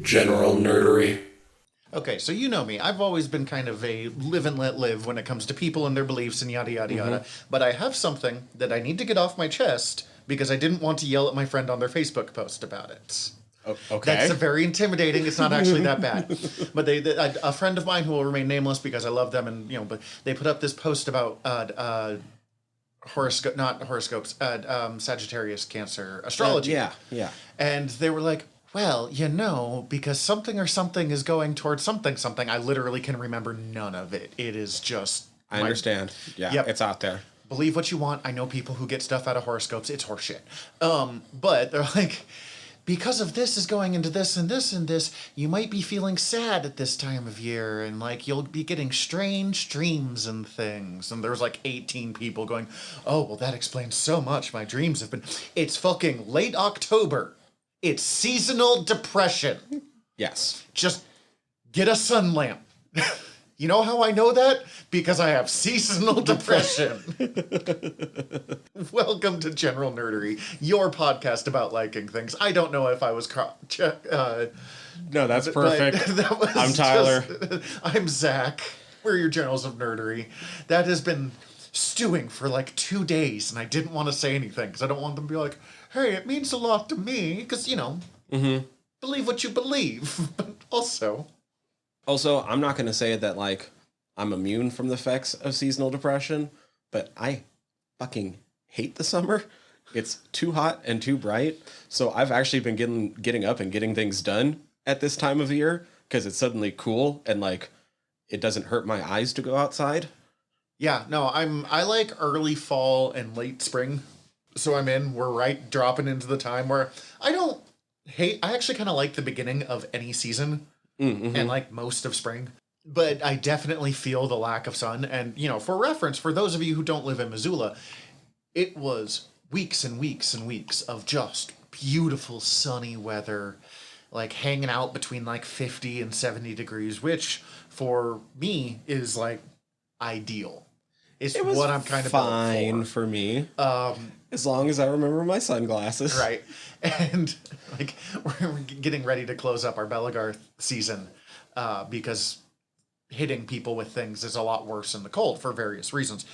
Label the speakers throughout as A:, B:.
A: general nerdery.
B: Okay, so you know me. I've always been kind of a live and let live when it comes to people and their beliefs and yada, yada, yada. But I have something that I need to get off my chest because I didn't want to yell at my friend on their Facebook post about it.
C: Okay.
B: That's very intimidating. It's not actually that bad. But a friend of mine who will remain nameless because I love them, and but they put up this post about Sagittarius, Cancer, astrology.
C: Yeah.
B: And they were like, well, because something or something is going towards something. I literally can remember none of it. It is just...
C: I understand. Yeah, yep. It's out there.
B: Believe what you want. I know people who get stuff out of horoscopes. It's horseshit. But they're like, because of this is going into this and this and this, you might be feeling sad at this time of year, and you'll be getting strange dreams and things. And there's 18 people going, oh, well, that explains so much. My dreams have been... It's fucking late October. It's seasonal depression.
C: Yes.
B: Just get a sun lamp. You know how I know that? Because I have seasonal depression. Welcome to General Nerdery, your podcast about liking things. I don't know if I was...
C: no, that's perfect. I'm Tyler.
B: I'm Zach. We're your Generals of Nerdery. That has been stewing for 2 days, and I didn't want to say anything because I don't want them to be like, hey, it means a lot to me, because, believe what you believe. But also,
C: I'm not going to say that, I'm immune from the effects of seasonal depression, but I fucking hate the summer. It's too hot and too bright, so I've actually been getting up and getting things done at this time of year, because it's suddenly cool, and, it doesn't hurt my eyes to go outside.
B: Yeah, no, I like early fall and late spring. So we're dropping into the time where I actually kind of like the beginning of any season and most of spring, but I definitely feel the lack of sun. And, for reference, for those of you who don't live in Missoula, it was weeks and weeks and weeks of just beautiful sunny weather, hanging out between 50 and 70 degrees, which for me is ideal. It's what I'm kind of
C: fine for me. As long as I remember my sunglasses.
B: Right. And we're getting ready to close up our Belagarth season because hitting people with things is a lot worse in the cold for various reasons.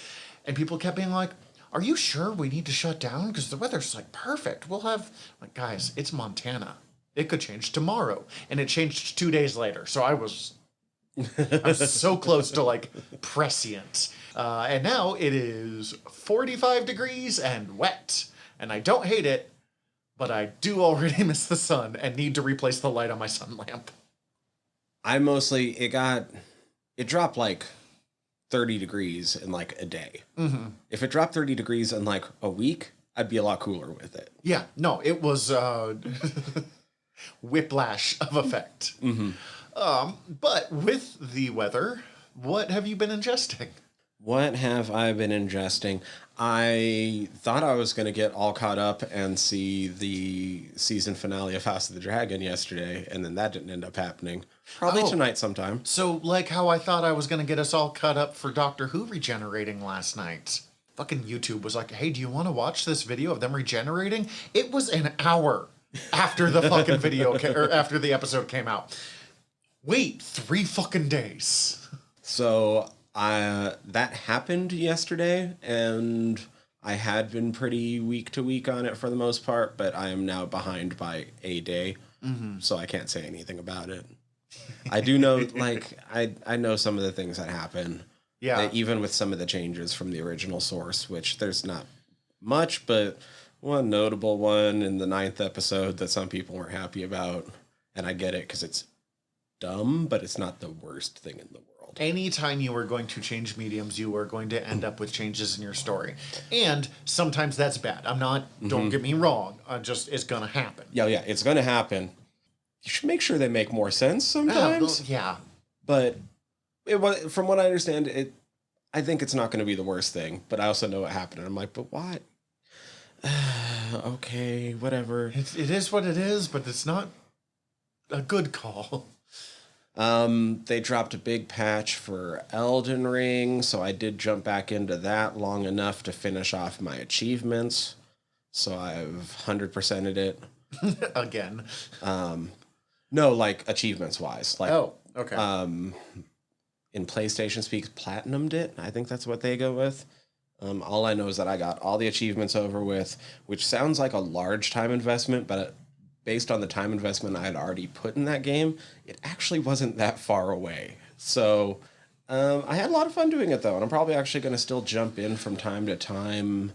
B: And people kept being like, are you sure we need to shut down? Because the weather's perfect. We'll have guys, it's Montana. It could change tomorrow. And it changed 2 days later. So I was so close to prescient. And now it is 45 degrees and wet. And I don't hate it, but I do already miss the sun and need to replace the light on my sun lamp.
C: It dropped 30 degrees in a day.
B: Mm-hmm.
C: If it dropped 30 degrees in a week, I'd be a lot cooler with it.
B: Yeah, no, it was whiplash of effect.
C: Mm-hmm.
B: But with the weather, what have you been ingesting?
C: What have I been ingesting? I thought I was going to get all caught up and see the season finale of House of the Dragon yesterday, and then that didn't end up happening. Probably tonight sometime.
B: So, how I thought I was going to get us all caught up for Doctor Who regenerating last night. Fucking YouTube was like, hey, do you want to watch this video of them regenerating? It was an hour after the fucking video, or after the episode came out. Wait, 3 fucking days.
C: So... that happened yesterday, and I had been pretty week to week on it for the most part, but I am now behind by a day, so I can't say anything about it. I do know, I know some of the things that happen.
B: Yeah.
C: Even with some of the changes from the original source, which there's not much, but one notable one in the 9th episode that some people weren't happy about, and I get it because it's dumb, but it's not the worst thing in the world.
B: Anytime you are going to change mediums, you are going to end up with changes in your story. And sometimes that's bad. Don't get me wrong. It's going to happen.
C: Yeah, it's going to happen. You should make sure they make more sense sometimes.
B: Yeah.
C: But from what I understand, I think it's not going to be the worst thing. But I also know what happened. And I'm like, but why? Okay, whatever.
B: It is what it is, but it's not a good call.
C: They dropped a big patch for Elden Ring, so I did jump back into that long enough to finish off my achievements. So I've 100%ed it.
B: Again.
C: No, like achievements wise. Like
B: Oh, okay.
C: in PlayStation speak, platinumed it. I think that's what they go with. All I know is that I got all the achievements over with, which sounds like a large time investment, but based on the time investment I had already put in that game, it actually wasn't that far away. So I had a lot of fun doing it, though, and I'm probably actually going to still jump in from time to time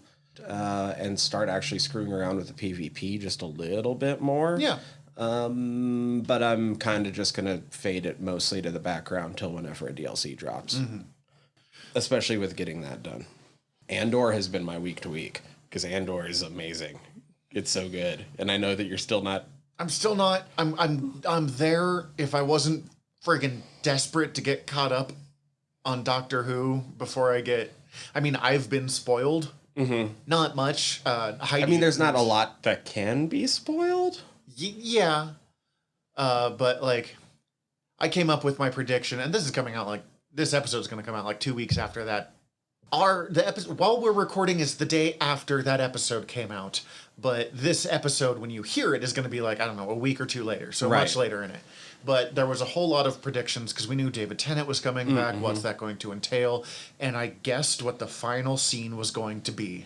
C: and start actually screwing around with the PvP just a little bit more.
B: Yeah.
C: But I'm kind of just going to fade it mostly to the background till whenever a DLC drops. Especially with getting that done. Andor has been my week to week because Andor is amazing. It's so good. And I know that you're still not.
B: I'm still not. I'm there. If I wasn't friggin' desperate to get caught up on Doctor Who before I get. I mean, I've been spoiled. Not much.
C: I mean, there's not a lot that can be spoiled.
B: Yeah. But like, I came up with my prediction, and this is coming out like this episode is going to come out like 2 weeks after that. The episode while we're recording is the day after that episode came out, but this episode when you hear it is going to be like, I don't know, a week or two later, so much later in it. But there was a whole lot of predictions because we knew David Tennant was coming back. What's that going to entail? And I guessed what the final scene was going to be.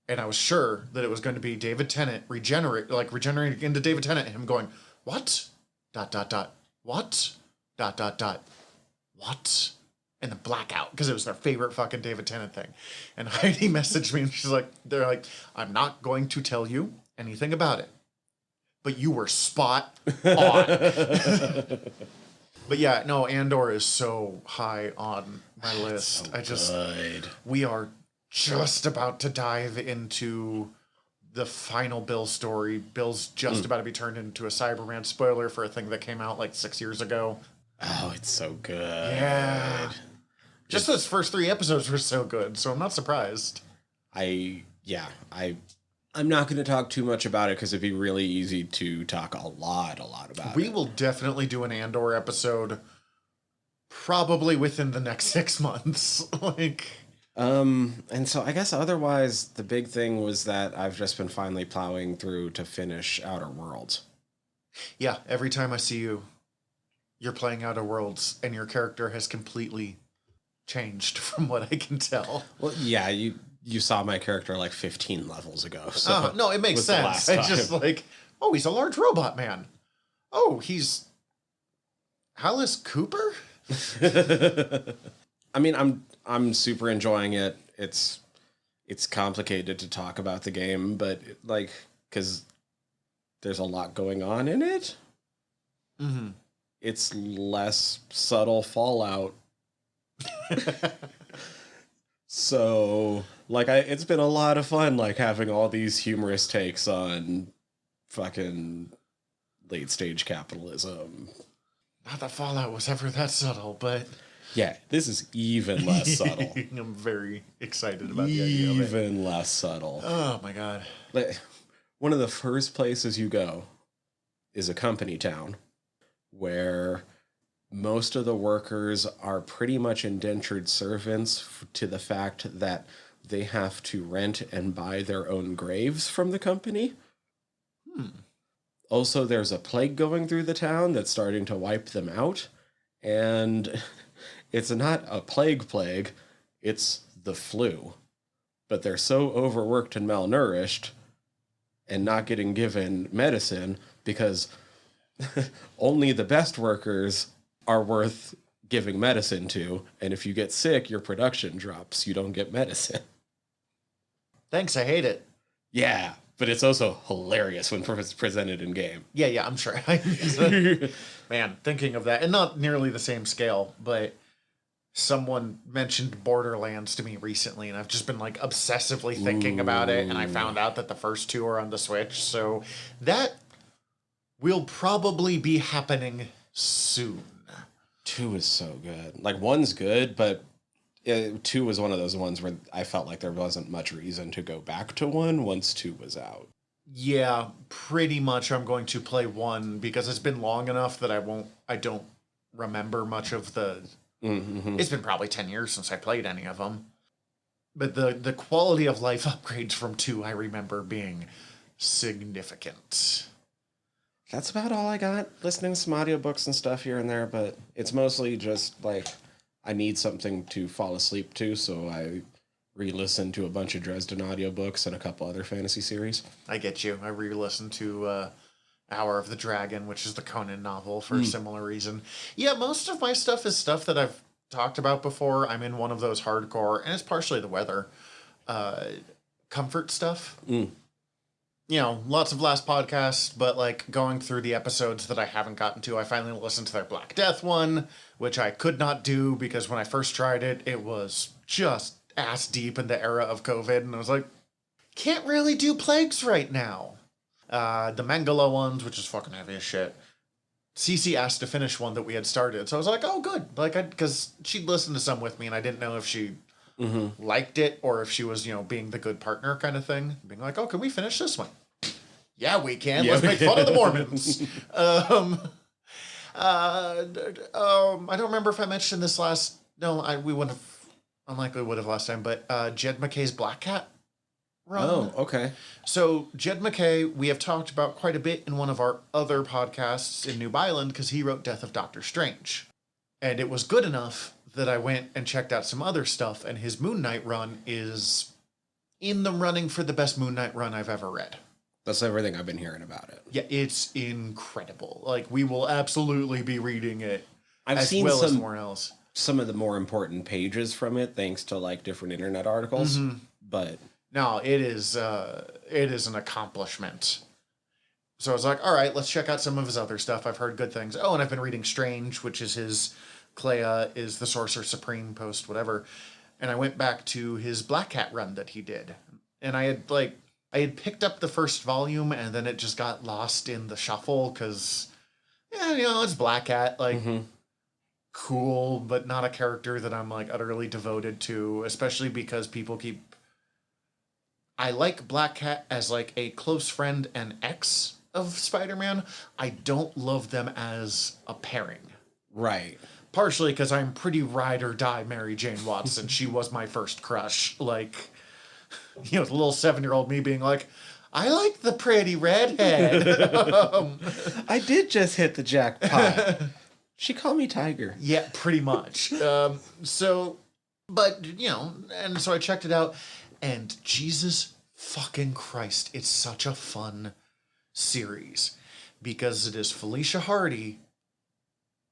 B: And I was sure that it was going to be David Tennant regenerating into David Tennant, and him going, what? ... What? ... What? And the blackout, because it was their favorite fucking David Tennant thing. And Heidi messaged me, and she's like, I'm not going to tell you anything about it, but you were spot on. But yeah, no, Andor is so high on my list. We are just about to dive into the final Bill story. Bill's just about to be turned into a Cyberman. Spoiler for a thing that came out like 6 years ago.
C: Oh, it's so good.
B: Yeah. Just those first 3 episodes were so good, so I'm not surprised.
C: I'm not going to talk too much about it because it'd be really easy to talk a lot about it.
B: We will definitely do an Andor episode probably within the next 6 months.
C: And so I guess otherwise the big thing was that I've just been finally plowing through to finish Outer Worlds.
B: Yeah, every time I see you, you're playing Outer Worlds, and your character has completely changed from what I can tell.
C: Well, yeah, you saw my character like 15 levels ago. So
B: no, it makes sense. It's just like, oh, he's a large robot man. Oh, he's Alice Cooper?
C: I mean, I'm super enjoying it. It's complicated to talk about the game, but like, because there's a lot going on in it. It's less subtle Fallout. So, like, it's been a lot of fun, like, having all these humorous takes on fucking late stage capitalism.
B: Not that Fallout was ever that subtle, but
C: yeah, this is even less subtle.
B: I'm very excited about the idea of it.
C: Even less subtle.
B: Oh my god.
C: Like, one of the first places you go is a company town where most of the workers are pretty much indentured servants to the fact that they have to rent and buy their own graves from the company. Also, there's a plague going through the town that's starting to wipe them out. And it's not a plague, it's the flu. But they're so overworked and malnourished and not getting given medicine because only the best workers are worth giving medicine to, and if you get sick, your production drops. You don't get medicine.
B: Thanks, I hate it.
C: Yeah, but it's also hilarious when it's presented in game.
B: Yeah, I'm sure. Man, thinking of that, and not nearly the same scale, but someone mentioned Borderlands to me recently, and I've just been like obsessively thinking about it, and I found out that the first 2 are on the Switch, so that will probably be happening soon.
C: 2 is so good. Like, 1's good, but 2 was one of those ones where I felt like there wasn't much reason to go back to 1 once 2 was out.
B: Yeah, pretty much I'm going to play 1 because it's been long enough that I don't remember much of the... It's been probably 10 years since I played any of them. But the quality of life upgrades from 2 I remember being significant.
C: That's about all I got. Listening to some audiobooks and stuff here and there, but it's mostly just like I need something to fall asleep to, so I re-listen to a bunch of Dresden audiobooks and a couple other fantasy series.
B: I get you. I re-listened to Hour of the Dragon, which is the Conan novel, for a similar reason. Yeah, most of my stuff is stuff that I've talked about before. I'm in one of those hardcore, and it's partially the weather, comfort stuff. You know, lots of last podcasts, but like going through the episodes that I haven't gotten to, I finally listened to their Black Death one, which I could not do because when I first tried it, it was just ass deep in the era of COVID, and I was like, can't really do plagues right now. The Mangala ones, which is fucking heavy as shit. Cece asked to finish one that we had started, so I was like, oh, good. Like, because she'd listened to some with me, and I didn't know if she liked it or if she was, you know, being the good partner kind of thing. Being like, oh, can we finish this one? Yeah, we can. Yeah, let's make fun of the Mormons. I don't remember if I mentioned this last. No, we would have. Unlikely would have last time, but Jed McKay's Black Cat run.
C: Oh, okay.
B: So Jed McKay, we have talked about quite a bit in one of our other podcasts in Noob Island because he wrote Death of Doctor Strange. And it was good enough that I went and checked out some other stuff, and his Moon Knight run is in the running for the best Moon Knight run I've ever read.
C: That's everything I've been hearing about it.
B: Yeah, it's incredible. Like, we will absolutely be reading it
C: I've
B: as
C: seen
B: well as somewhere else.
C: Some of the more important pages from it, thanks to like different internet articles. But
B: no, it is an accomplishment. So I was like, all right, let's check out some of his other stuff. I've heard good things. Oh, and I've been reading Strange, which is his Clea is the Sorcerer Supreme post, whatever. And I went back to his Black Cat run that he did. And I had picked up the first volume, and then it just got lost in the shuffle because, yeah, you know, it's Black Cat, like, cool, but not a character that I'm, like, utterly devoted to, especially because people keep... I like Black Cat as, like, a close friend and ex of Spider-Man. I don't love them as a pairing.
C: Right.
B: Partially because I'm pretty ride or die Mary Jane Watson. She was my first crush. Like... You know, the little 7-year-old me being like, I like the pretty redhead.
C: I did just hit the jackpot. She called me Tiger.
B: Yeah, pretty much. But, you know, and so I checked it out, and Jesus fucking Christ, it's such a fun series. Because it is Felicia Hardy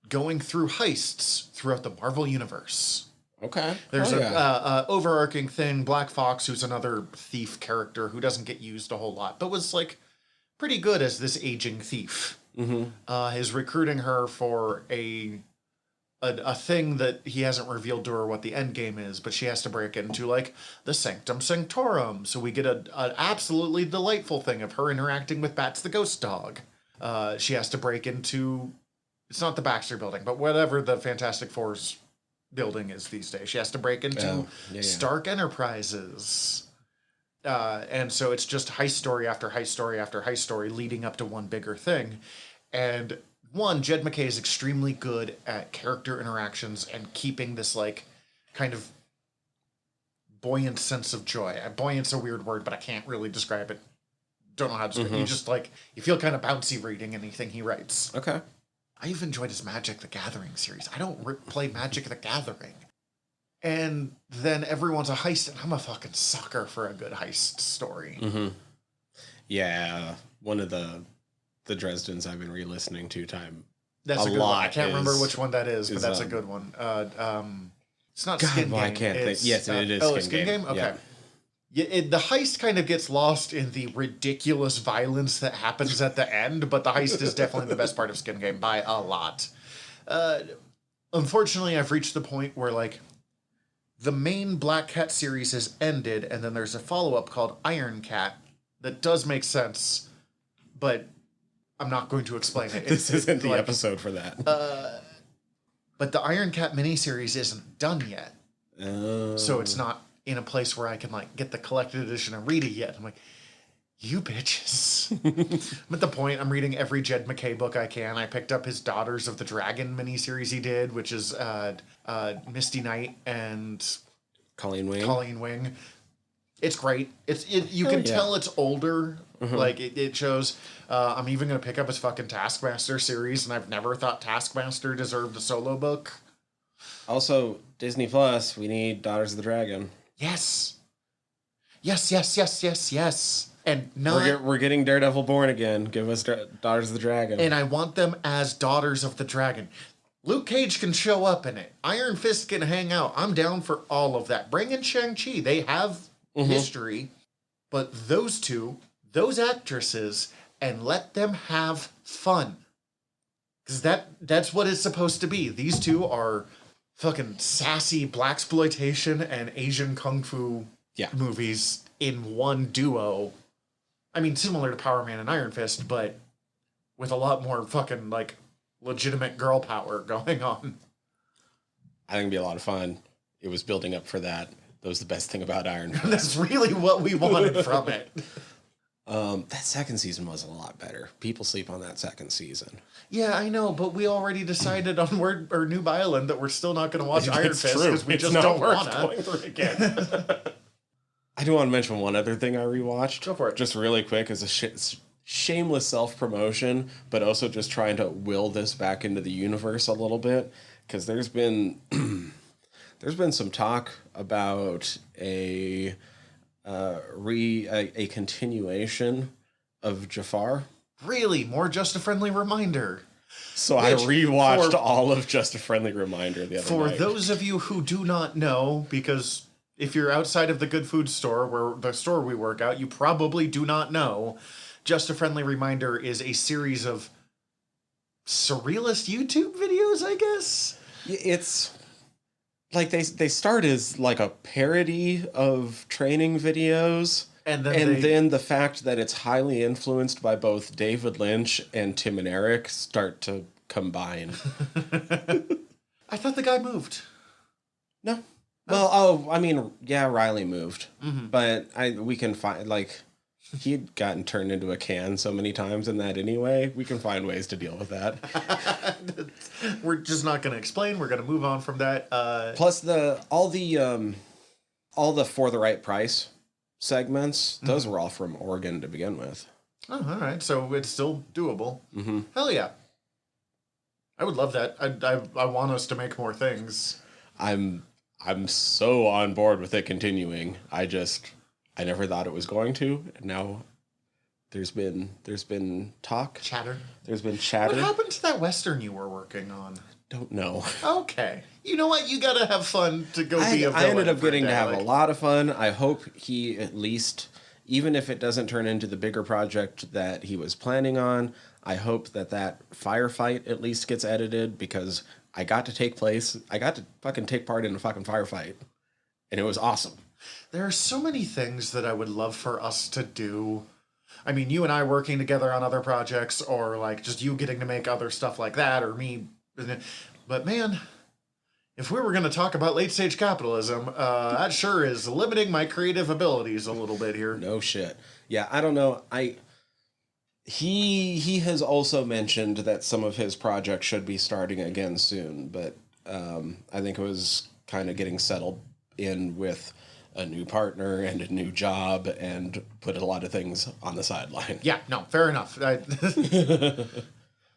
B: going through heists throughout the Marvel Universe.
C: Okay.
B: There's a overarching thing. Black Fox, who's another thief character who doesn't get used a whole lot, but was like pretty good as this aging thief. Is recruiting her for a thing that he hasn't revealed to her what the end game is, but she has to break into like the Sanctum Sanctorum. So we get an absolutely delightful thing of her interacting with Bats the Ghost Dog. She has to break into, it's not the Baxter Building, but whatever the Fantastic Four's building is these days. She has to break into Stark Enterprises. And so it's just heist story after heist story after heist story leading up to one bigger thing. And one, Jed McKay is extremely good at character interactions and keeping this like kind of buoyant sense of joy. Buoyant's a weird word, but I can't really describe it. Don't know how to describe it. You just like, you feel kind of bouncy reading anything he writes.
C: Okay.
B: I've enjoyed his Magic the Gathering series. I don't play Magic the Gathering. And then everyone's a heist, and I'm a fucking sucker for a good heist story.
C: Yeah, one of the Dresdens I've been re-listening to
B: That's a good one. I can't remember which one that is, but that's a good one. It's not Skin Game.
C: I can't think. Yes, it is
B: Skin Game? Okay. Yeah. The heist kind of gets lost in the ridiculous violence that happens at the end, but the heist is definitely the best part of Skin Game by a lot. Unfortunately, I've reached the point where, like, the main Black Cat series has ended, and then there's a follow-up called Iron Cat that does make sense, but I'm not going to explain it.
C: This isn't the episode for that.
B: But the Iron Cat miniseries isn't done yet. So it's not in a place where I can like get the collected edition and read it yet. I'm like, you bitches. I'm at the point I'm reading every Jed McKay book I can. I picked up his Daughters of the Dragon miniseries he did, which is Misty Knight and
C: Colleen Wing.
B: Colleen Wing. It's great. You can tell it's older. Like it shows. I'm even gonna pick up his fucking Taskmaster series, and I've never thought Taskmaster deserved a solo book.
C: Also, Disney Plus, we need Daughters of the Dragon.
B: Yes. Yes. And not
C: We're getting Daredevil Born again. Give us Daughters of the Dragon.
B: and I want them as Daughters of the Dragon. Luke Cage can show up in it. Iron Fist can hang out. I'm down for all of that. Bring in Shang-Chi. They have history. But those two, those actresses, and let them have fun. Because that's what it's supposed to be. These two are fucking sassy blaxploitation and Asian kung fu movies in one duo. I mean, similar to Power Man and Iron Fist, but with a lot more fucking, like, legitimate girl power going on.
C: I think it'd be a lot of fun. It was building up for that. That was the best thing about Iron Fist.
B: That's really what we wanted from it.
C: That second season was a lot better. People sleep on that second season.
B: Yeah, I know, but we already decided on Noob Island that we're still not going to watch Iron Fist because we just don't want to.
C: Going through again. I do want to mention one other thing I rewatched. Go for it. Just really quick as a shameless self-promotion, but also just trying to will this back into the universe a little bit, because there's been some talk about a continuation of Jafar.
B: Really? More Just a Friendly Reminder.
C: So I rewatched all of Just a Friendly Reminder the other night.
B: For those of you who do not know, because if you're outside of the good food store, where the store we work at, you probably do not know, Just a Friendly Reminder is a series of surrealist YouTube videos, I guess?
C: It's like they start as like a parody of training videos. And then the fact that it's highly influenced by both David Lynch and Tim and Eric start to combine.
B: I thought the guy moved.
C: No. Well, Riley moved. Mm-hmm. But we can find, like, he'd gotten turned into a can so many times in that anyway. We can find ways to deal with that.
B: We're just not going to explain. We're going to move on from that.
C: Plus, all the For the Right Price segments, those were all from Oregon to begin with.
B: Oh, all right. So it's still doable.
C: Mm-hmm.
B: Hell yeah. I would love that. I want us to make more things.
C: I'm so on board with it continuing. I never thought it was going to. And now there's been talk.
B: Chatter.
C: There's been chatter.
B: What happened to that Western you were working on?
C: Don't know.
B: Okay. You know what? You gotta have fun to go be a villain.
C: I ended up getting to have a lot of fun. I hope he at least, even if it doesn't turn into the bigger project that he was planning on, I hope that firefight at least gets edited, because I got to fucking take part in a fucking firefight. And it was awesome.
B: There are so many things that I would love for us to do. I mean, you and I working together on other projects, or like just you getting to make other stuff like that, or me. But man, if we were going to talk about late stage capitalism, that sure is limiting my creative abilities a little bit here.
C: No shit. Yeah, I don't know. He has also mentioned that some of his projects should be starting again soon, but I think it was kind of getting settled in with a new partner and a new job, and put a lot of things on the sideline.
B: Yeah, no, fair enough.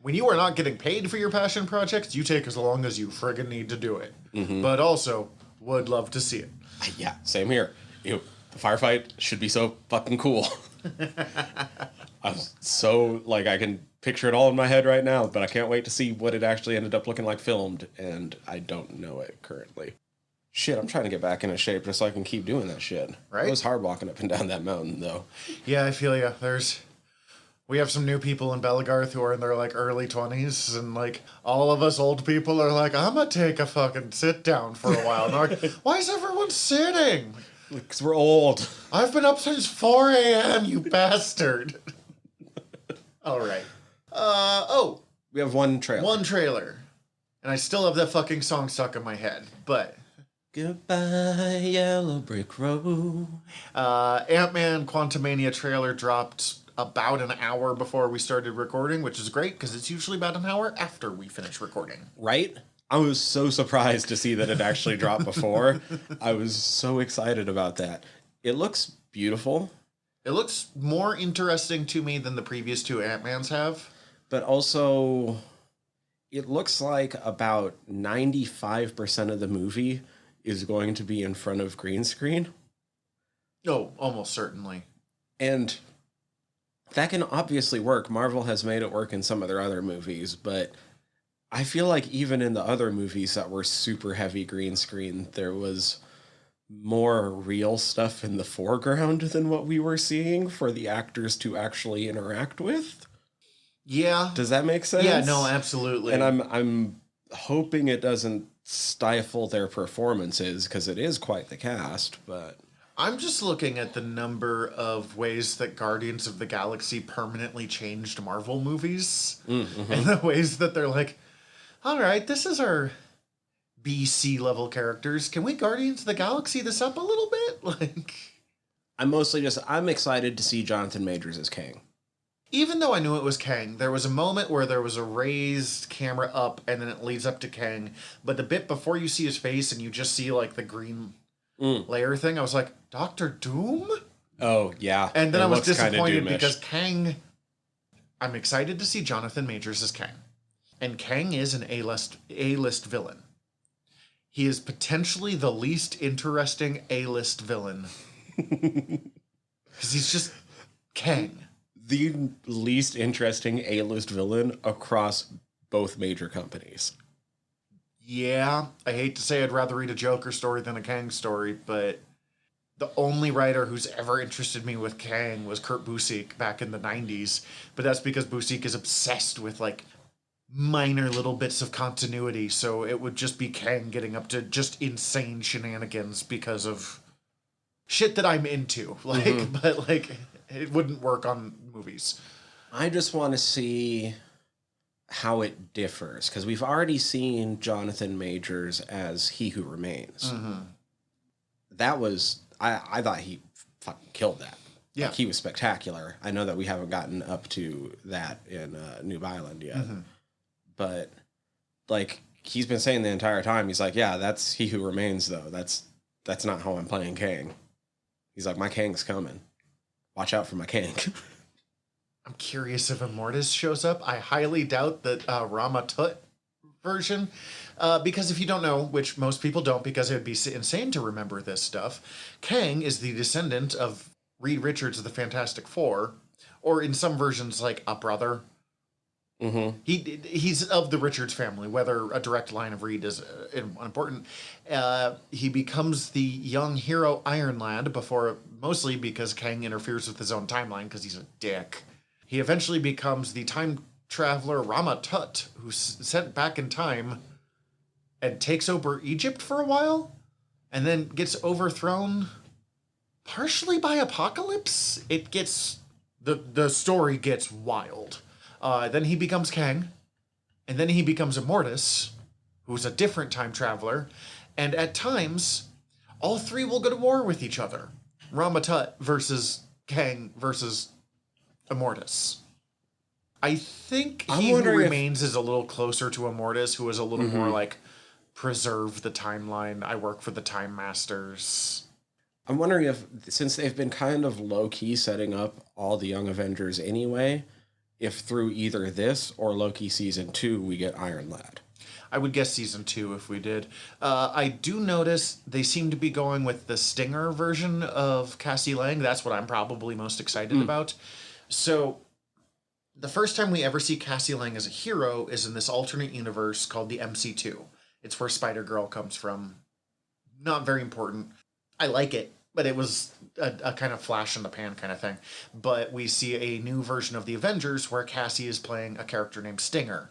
B: When you are not getting paid for your passion projects, you take as long as you friggin' need to do it. Mm-hmm. But also, would love to see it.
C: Yeah, same here. The firefight should be so fucking cool. I'm so, like, I can picture it all in my head right now, but I can't wait to see what it actually ended up looking like filmed, and I don't know it currently. Shit, I'm trying to get back into shape just so I can keep doing that shit.
B: Right?
C: It was hard walking up and down that mountain, though.
B: Yeah, I feel ya. We have some new people in Bellegarth who are in their, like, early 20s, and, like, all of us old people are like, I'm gonna take a fucking sit down for a while. And they're like, why is everyone sitting?
C: Because we're old.
B: I've been up since 4 a.m., you bastard. All right.
C: We have one trailer.
B: One trailer. And I still have that fucking song stuck in my head, but...
C: Goodbye, Yellow Brick Road.
B: Ant-Man Quantumania trailer dropped about an hour before we started recording, which is great because it's usually about an hour after we finish recording.
C: Right? I was so surprised to see that it actually dropped before. I was so excited about that. It looks beautiful,
B: It looks more interesting to me than the previous two Ant-Mans have.
C: but also it looks like about 95% of the movie is going to be in front of green screen.
B: Oh, almost certainly.
C: And that can obviously work. Marvel has made it work in some of their other movies, but I feel like even in the other movies that were super heavy green screen, there was more real stuff in the foreground than what we were seeing for the actors to actually interact with.
B: Yeah.
C: Does that make sense?
B: Yeah, no, absolutely.
C: And I'm hoping it doesn't stifle their performances because it is quite the cast, but
B: I'm just looking at the number of ways that Guardians of the Galaxy permanently changed Marvel movies.
C: mm-hmm.
B: And the ways that they're like, all right, this is our BC level characters. Can we Guardians of the Galaxy this up a little bit? Like,
C: I'm excited to see Jonathan Majors as Kang.
B: even though I knew it was Kang, there was a moment where there was a raised camera up and then it leads up to Kang. But the bit before you see his face and you just see like the green layer thing, I was like, Doctor Doom?
C: Oh, yeah.
B: And then I was disappointed because Kang... I'm excited to see Jonathan Majors as Kang. And Kang is an A-list villain. He is potentially the least interesting A-list villain. Because he's just Kang.
C: The least interesting A-list villain across both major companies.
B: Yeah, I hate to say I'd rather read a Joker story than a Kang story, but the only writer who's ever interested me with Kang was Kurt Busiek back in the 90s. But that's because Busiek is obsessed with, like, minor little bits of continuity, so it would just be Kang getting up to just insane shenanigans because of shit that I'm into. Like, but, like, it wouldn't work on movies.
C: I just want to see how it differs, because we've already seen Jonathan Majors as He Who Remains. That was... I thought he fucking killed that.
B: Yeah.
C: Like, he was spectacular. I know that we haven't gotten up to that in New Island yet. But, like, he's been saying the entire time, he's like, yeah, that's He Who Remains, though. That's not how I'm playing Kang. He's like, my Kang's coming. Watch out for my Kang.
B: I'm curious if Immortus shows up. I highly doubt that Rama Tut version, because if you don't know, which most people don't because it would be insane to remember this stuff, Kang is the descendant of Reed Richards of the Fantastic Four, or in some versions like a brother. He's of the Richards family, whether a direct line of Reed is important. He becomes the young hero Iron Lad mostly because Kang interferes with his own timeline because he's a dick. He eventually becomes the time traveler Rama Tut, who's sent back in time and takes over Egypt for a while and then gets overthrown partially by Apocalypse. The story gets wild. Then he becomes Kang, and then he becomes Immortus, who's a different time traveler, and at times, all three will go to war with each other. Rama Tut versus Kang versus Immortus. I think He Who Remains is a little closer to Immortus, who is a little more like, preserve the timeline, I work for the Time Masters.
C: I'm wondering if, since they've been kind of low-key setting up all the Young Avengers anyway, if through either this or Loki Season 2, we get Iron Lad.
B: I would guess Season 2 if we did. I do notice they seem to be going with the Stinger version of Cassie Lang. That's what I'm probably most excited about. So, the first time we ever see Cassie Lang as a hero is in this alternate universe called the MC2. It's where Spider-Girl comes from. Not very important. I like it, but it was a kind of flash in the pan kind of thing. But we see a new version of the Avengers where Cassie is playing a character named Stinger,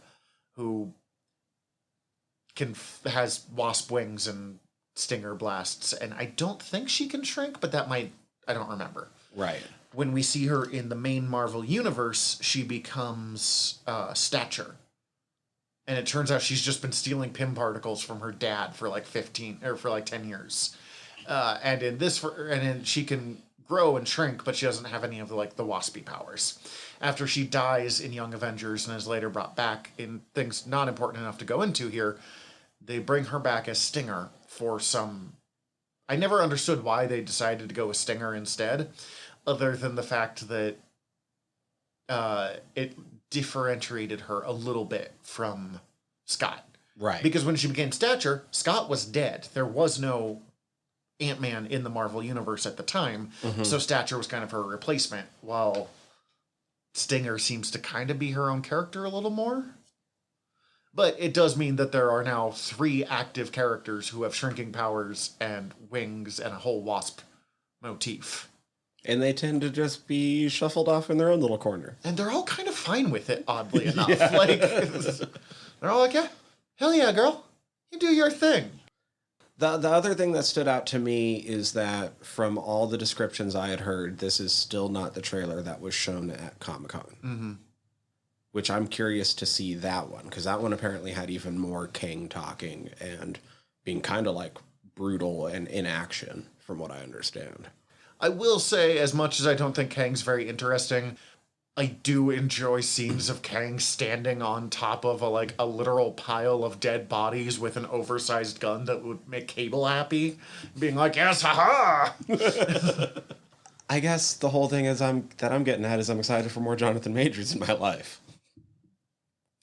B: who has wasp wings and stinger blasts, and I don't think she can shrink, but I don't remember.
C: Right.
B: When we see her in the main Marvel universe, she becomes Stature. And it turns out she's just been stealing Pym particles from her dad for like 10 years. And she can grow and shrink, but she doesn't have any of the waspy powers. After she dies in Young Avengers and is later brought back in things not important enough to go into here, they bring her back as Stinger for some I never understood why they decided to go with Stinger instead, other than the fact that it differentiated her a little bit from Scott.
C: Right.
B: Because when she became Stature, Scott was dead. There was no Ant-Man in the Marvel Universe at the time, so Stature was kind of her replacement, while Stinger seems to kind of be her own character a little more. But it does mean that there are now 3 active characters who have shrinking powers and wings and a whole wasp motif.
C: And they tend to just be shuffled off in their own little corner.
B: And they're all kind of fine with it, oddly enough. Like, they're all like, yeah, hell yeah, girl. You do your thing.
C: The other thing that stood out to me is that from all the descriptions I had heard, this is still not the trailer that was shown at Comic-Con.
B: Mm-hmm.
C: Which I'm curious to see that one, because that one apparently had even more Kang talking and being kind of like brutal and in action, from what I understand.
B: I will say, as much as I don't think Kang's very interesting, I do enjoy scenes of Kang standing on top of a literal pile of dead bodies with an oversized gun that would make Cable happy, being like, yes, haha!
C: I guess the whole thing is I'm getting at is I'm excited for more Jonathan Majors in my life.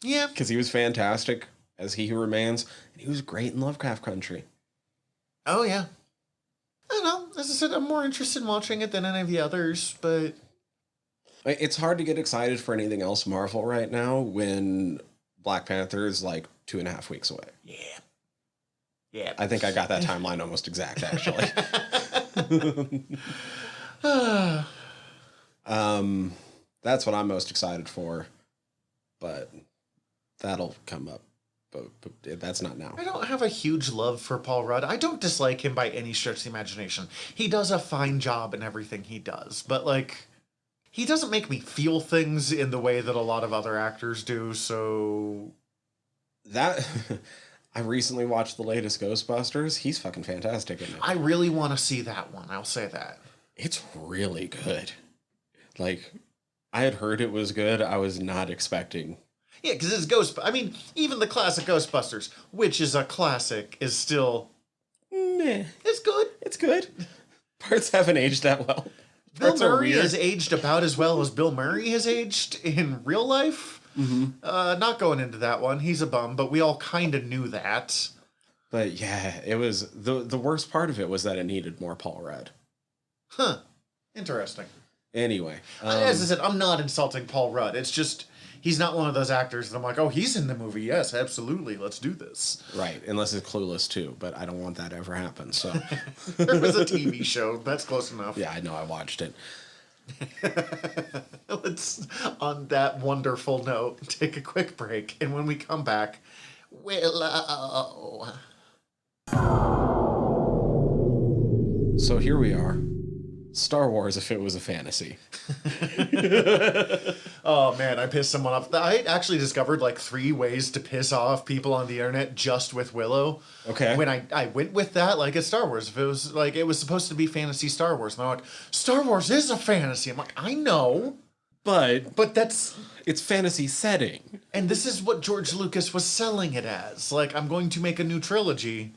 B: Yeah.
C: Because he was fantastic as He Who Remains, and he was great in Lovecraft Country.
B: Oh, yeah. I don't know. As I said, I'm more interested in watching it than any of the others, but...
C: It's hard to get excited for anything else Marvel right now when Black Panther is like 2.5 weeks away.
B: Yeah. Yeah.
C: I think I got that timeline almost exact, actually. That's what I'm most excited for, but that'll come up. But that's not now.
B: I don't have a huge love for Paul Rudd. I don't dislike him by any stretch of the imagination. He does a fine job in everything he does, but like, he doesn't make me feel things in the way that a lot of other actors do, so...
C: That... I recently watched the latest Ghostbusters. He's fucking fantastic in it.
B: I really want to see that one, I'll say that.
C: It's really good. Like, I had heard it was good. I was not expecting...
B: Yeah, because it's I mean, even the classic Ghostbusters, which is a classic, is still...
C: Meh.
B: It's good.
C: It's good. Parts haven't aged that well.
B: Bill Murray has aged about as well as Bill Murray has aged in real life.
C: Mm-hmm.
B: Not going into that one. He's a bum, but we all kind of knew that.
C: But yeah, it was... The worst part of it was that it needed more Paul Rudd.
B: Huh. Interesting.
C: Anyway.
B: As I said, I'm not insulting Paul Rudd. It's just... He's not one of those actors that I'm like, oh, he's in the movie. Yes, absolutely. Let's do this.
C: Right. Unless it's Clueless, too. But I don't want that to ever happen, so...
B: There was a TV show. That's close enough.
C: Yeah, I know. I watched it.
B: Let's, on that wonderful note, take a quick break. And when we come back, Willow.
C: So here we are. Star Wars if it was a fantasy.
B: Oh man, I pissed someone off. I actually discovered like 3 ways to piss off people on the internet just with Willow.
C: Okay.
B: When I went with that, like it's Star Wars. If it was like it was supposed to be fantasy Star Wars, and they're like, Star Wars is a fantasy. I'm like, I know.
C: But
B: that's...
C: It's fantasy setting.
B: And this is what George Lucas was selling it as. Like, I'm going to make a new trilogy,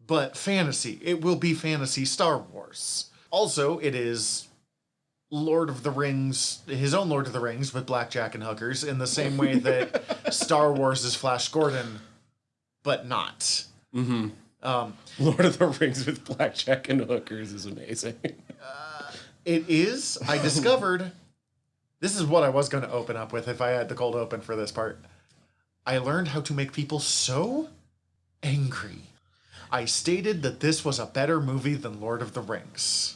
B: but fantasy. It will be fantasy Star Wars. Also, it is Lord of the Rings, his own Lord of the Rings with blackjack and hookers, in the same way that Star Wars is Flash Gordon, but not.
C: Mm-hmm. Lord of the Rings with blackjack and hookers is amazing.
B: It is. I discovered... This is what I was going to open up with if I had the cold open for this part. I learned how to make people so angry. I stated that this was a better movie than Lord of the Rings.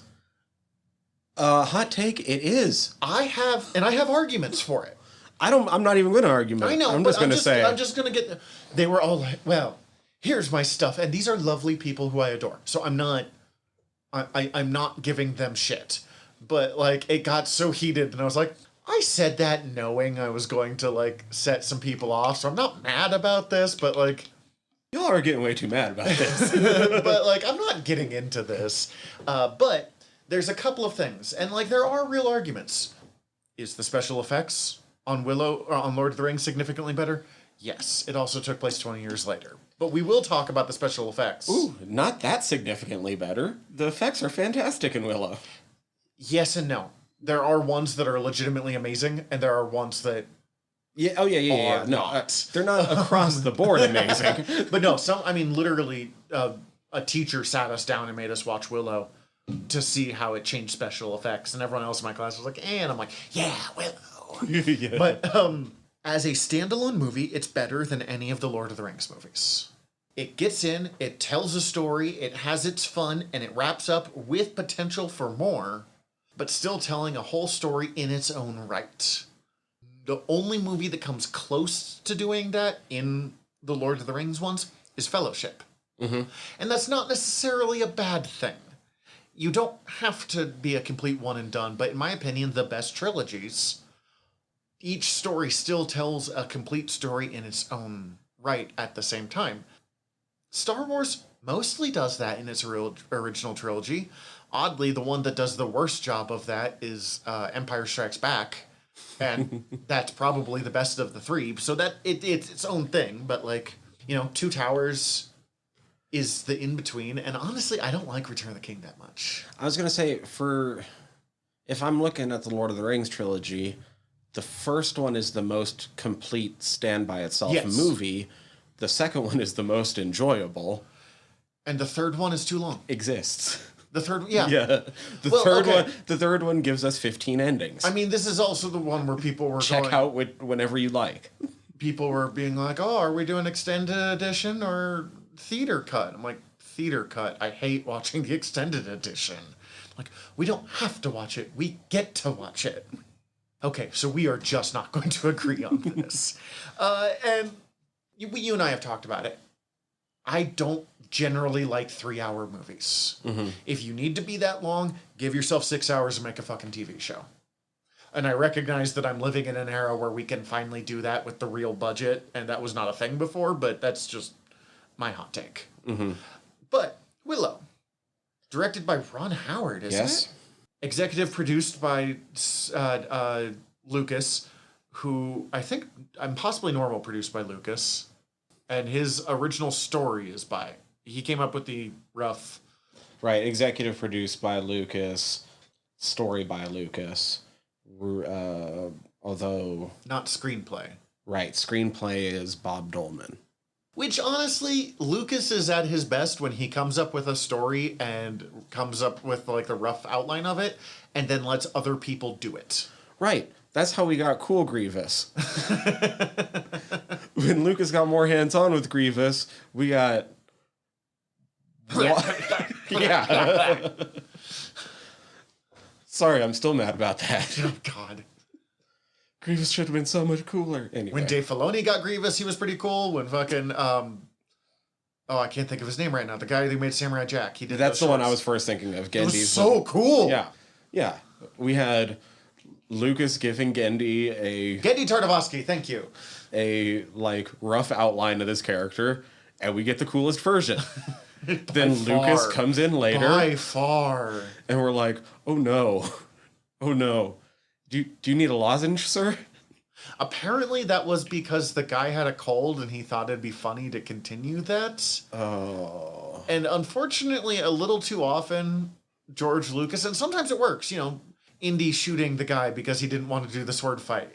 C: Hot take, it is.
B: I have arguments for it.
C: I'm not even going to argue.
B: I know,
C: I'm just going to say.
B: I'm just going to get... They were all like, well, here's my stuff. And these are lovely people who I adore. So I'm not giving them shit. But, like, it got so heated and I was like... I said that knowing I was going to, like, set some people off, so I'm not mad about this, but, like...
C: Y'all are getting way too mad about this.
B: But, like, I'm not getting into this. But there's a couple of things, and, like, there are real arguments. Is the special effects on Willow, or on Lord of the Rings significantly better? Yes. It also took place 20 years later. But we will talk about the special effects.
C: Ooh, not that significantly better. The effects are fantastic in Willow.
B: Yes and no. There are ones that are legitimately amazing, and there are ones that
C: Yeah. Oh, yeah. No, they're not across the board amazing.
B: But no, literally, a teacher sat us down and made us watch Willow to see how it changed special effects, and everyone else in my class was like, and I'm like, yeah, Willow.
C: Yeah.
B: But as a standalone movie, it's better than any of the Lord of the Rings movies. It gets in, it tells a story, it has its fun, and it wraps up with potential for more, but still telling a whole story in its own right. The only movie that comes close to doing that in the Lord of the Rings ones is Fellowship.
C: Mm-hmm.
B: And that's not necessarily a bad thing. You don't have to be a complete one and done, but in my opinion, the best trilogies, each story still tells a complete story in its own right at the same time. Star Wars mostly does that in its original trilogy. Oddly, the one that does the worst job of that is Empire Strikes Back. And that's probably the best of the three. So that it's its own thing. But Two Towers is the in-between. And honestly, I don't like Return of the King that much.
C: I was going to say, if I'm looking at the Lord of the Rings trilogy, the first one is the most complete stand-by-itself movie. The second one is the most enjoyable.
B: And the third one is too long.
C: Exists.
B: The third, yeah.
C: Yeah. The third one gives us 15 endings.
B: I mean, this is also the one where people were
C: Check out whenever you like.
B: People were being like, oh, are we doing extended edition or theater cut? I'm like, theater cut. I hate watching the extended edition. Like, we don't have to watch it. We get to watch it. Okay, so we are just not going to agree on this. And you and I have talked about it. I don't generally like 3-hour movies.
C: Mm-hmm.
B: If you need to be that long, give yourself 6 hours and make a fucking TV show. And I recognize that I'm living in an era where we can finally do that with the real budget, and that was not a thing before, but that's just my hot take.
C: Mm-hmm.
B: But Willow, directed by Ron Howard, isn't it? Executive produced by Lucas, who I think possibly normal produced by Lucas, and his original story is by. He came up with the rough.
C: Right, executive produced by Lucas, story by Lucas. Although
B: not screenplay.
C: Right, screenplay is Bob Dolman.
B: Which honestly, Lucas is at his best when he comes up with a story and comes up with the rough outline of it, and then lets other people do it.
C: Right. That's how we got Cool Grievous. When Lucas got more hands-on with Grievous, we got... yeah. Sorry, I'm still mad about that.
B: Oh, God.
C: Grievous should have been so much cooler. Anyway.
B: When Dave Filoni got Grievous, he was pretty cool. When fucking... I can't think of his name right now. The guy who made Samurai Jack. He did. That's
C: the one I was first thinking of. Gendy's.
B: It was so cool.
C: Yeah. Yeah. We had Lucas giving Gendy
B: Gendy Tartakovsky, thank you.
C: A rough outline of this character, and we get the coolest version. Then Lucas comes in later.
B: By far.
C: And we're like, oh no. Oh no. Do you need a lozenge, sir?
B: Apparently that was because the guy had a cold and he thought it'd be funny to continue that.
C: Oh.
B: And unfortunately, a little too often, George Lucas, and sometimes it works, Indy shooting the guy because he didn't want to do the sword fight.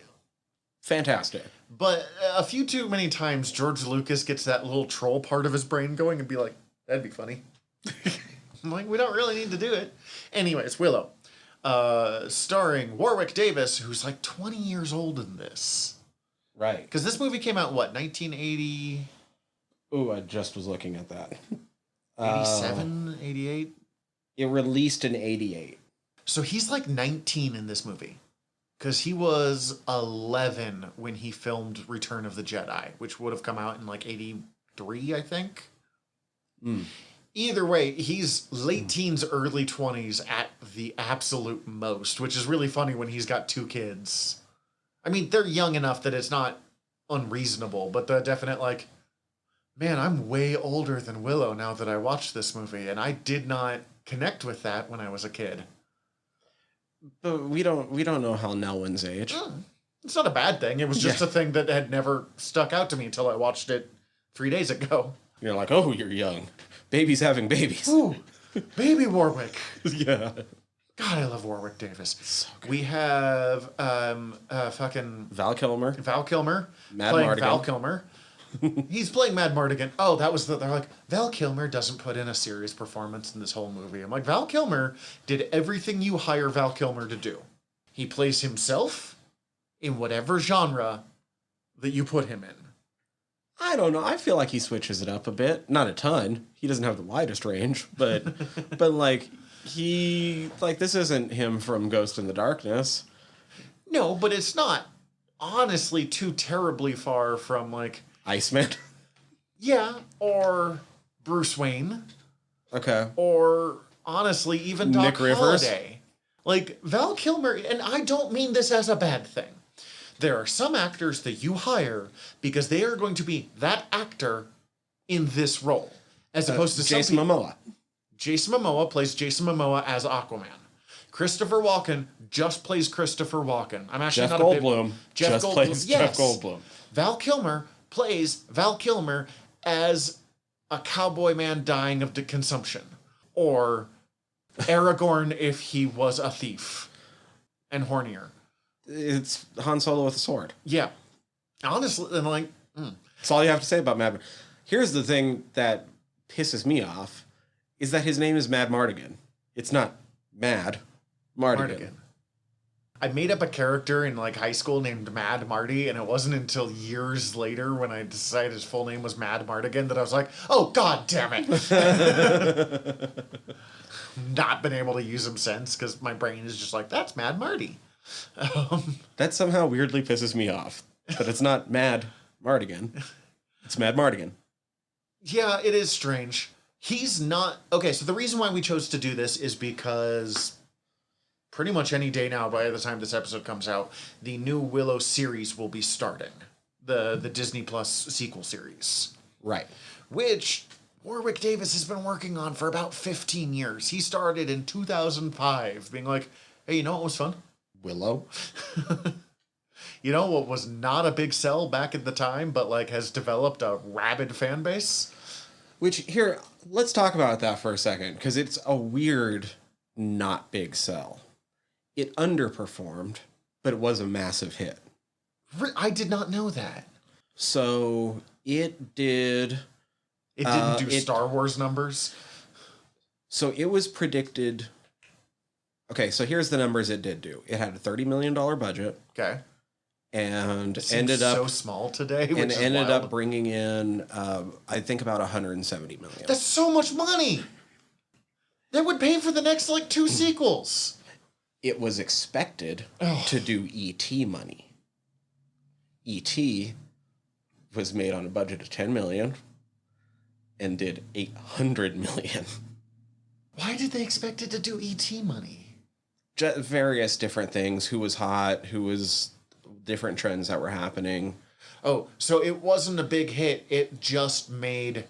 C: Fantastic.
B: But a few too many times, George Lucas gets that little troll part of his brain going and be like, that'd be funny. I'm like, we don't really need to do it. Anyways, Willow. Starring Warwick Davis, who's 20 years old in this.
C: Right.
B: Because this movie came out, 1980?
C: Ooh, I just was looking at that.
B: 87, 88?
C: It released in 88.
B: So he's 19 in this movie. Because he was 11 when he filmed Return of the Jedi, which would have come out in 83, I think.
C: Mm.
B: Either way, he's late teens, early 20s at the absolute most, which is really funny when he's got 2 kids. I mean, they're young enough that it's not unreasonable, but the definite man, I'm way older than Willow now that I watched this movie, and I did not connect with that when I was a kid.
C: But we don't know how Nelwyn's age.
B: It's not a bad thing. It was just a thing that had never stuck out to me until I watched it 3 days ago.
C: You're like, oh, you're young. Baby's having babies.
B: Ooh, baby Warwick.
C: Yeah.
B: God, I love Warwick Davis.
C: So good.
B: We have fucking
C: Val Kilmer.
B: Mad playing Mardigan. Val Kilmer. He's playing Mad Mardigan. Oh, that was they're like, Val Kilmer doesn't put in a serious performance in this whole movie. I'm like, Val Kilmer did everything you hire Val Kilmer to do. He plays himself in whatever genre that you put him in.
C: I don't know. I feel like he switches it up a bit. Not a ton. He doesn't have the widest range, but like this isn't him from Ghost in the Darkness.
B: No, but it's not honestly too terribly far from like
C: Iceman.
B: Yeah, or Bruce Wayne.
C: Okay.
B: Or honestly even Doc
C: Nick Rivers.
B: Holliday. Like Val Kilmer, and I don't mean this as a bad thing. There are some actors that you hire because they are going to be that actor in this role, as opposed to
C: Jason Momoa.
B: Jason Momoa plays Jason Momoa as Aquaman. Christopher Walken just plays Christopher Walken. I'm actually
C: Jeff
B: not
C: Goldblum.
B: a big Jeff
C: just
B: Goldblum.
C: plays
B: Yes.
C: Jeff Goldblum.
B: Val Kilmer plays Val Kilmer as a cowboy man dying of consumption, or Aragorn if he was a thief and hornier.
C: It's Han Solo with a sword.
B: Yeah. Honestly, and like...
C: That's all you have to say about Mad. Here's the thing that pisses me off, is that his name is Mad Mardigan. It's not Mad Mardigan.
B: I made up a character in like high school named Mad Marty, and it wasn't until years later when I decided his full name was Mad Mardigan that I was like, oh, God damn it. Not been able to use him since, because my brain is just like, that's Mad Marty.
C: That somehow weirdly pisses me off. But it's not Mad Mardigan. It's Mad Mardigan.
B: Yeah, it is strange. He's not... Okay, so the reason why we chose to do this is because pretty much any day now, by the time this episode comes out, the new Willow series will be starting. The Disney Plus sequel series.
C: Right.
B: Which Warwick Davis has been working on for about 15 years. He started in 2005, being like, hey, you know what was fun?
C: Willow.
B: You know what was not a big sell back at the time, but like has developed a rabid fan base?
C: Which, here, let's talk about that for a second, because it's a weird, not big sell. It underperformed, but it was a massive hit.
B: I did not know that.
C: So, it did...
B: It didn't do Star Wars numbers?
C: So, it was predicted... Okay, so here's the numbers it did do. It had a $30 million budget.
B: Okay.
C: And
B: it
C: ended up
B: so small today, which
C: and
B: is
C: ended
B: wild.
C: up bringing in I think about 170 million.
B: That's so much money. That would pay for the next like 2 sequels.
C: It was expected to do E.T. money. E.T. was made on a budget of 10 million and did 800 million.
B: Why did they expect it to do E.T. money?
C: Various different things. Who was hot? Who was different trends that were happening.
B: Oh, so it wasn't a big hit. It just made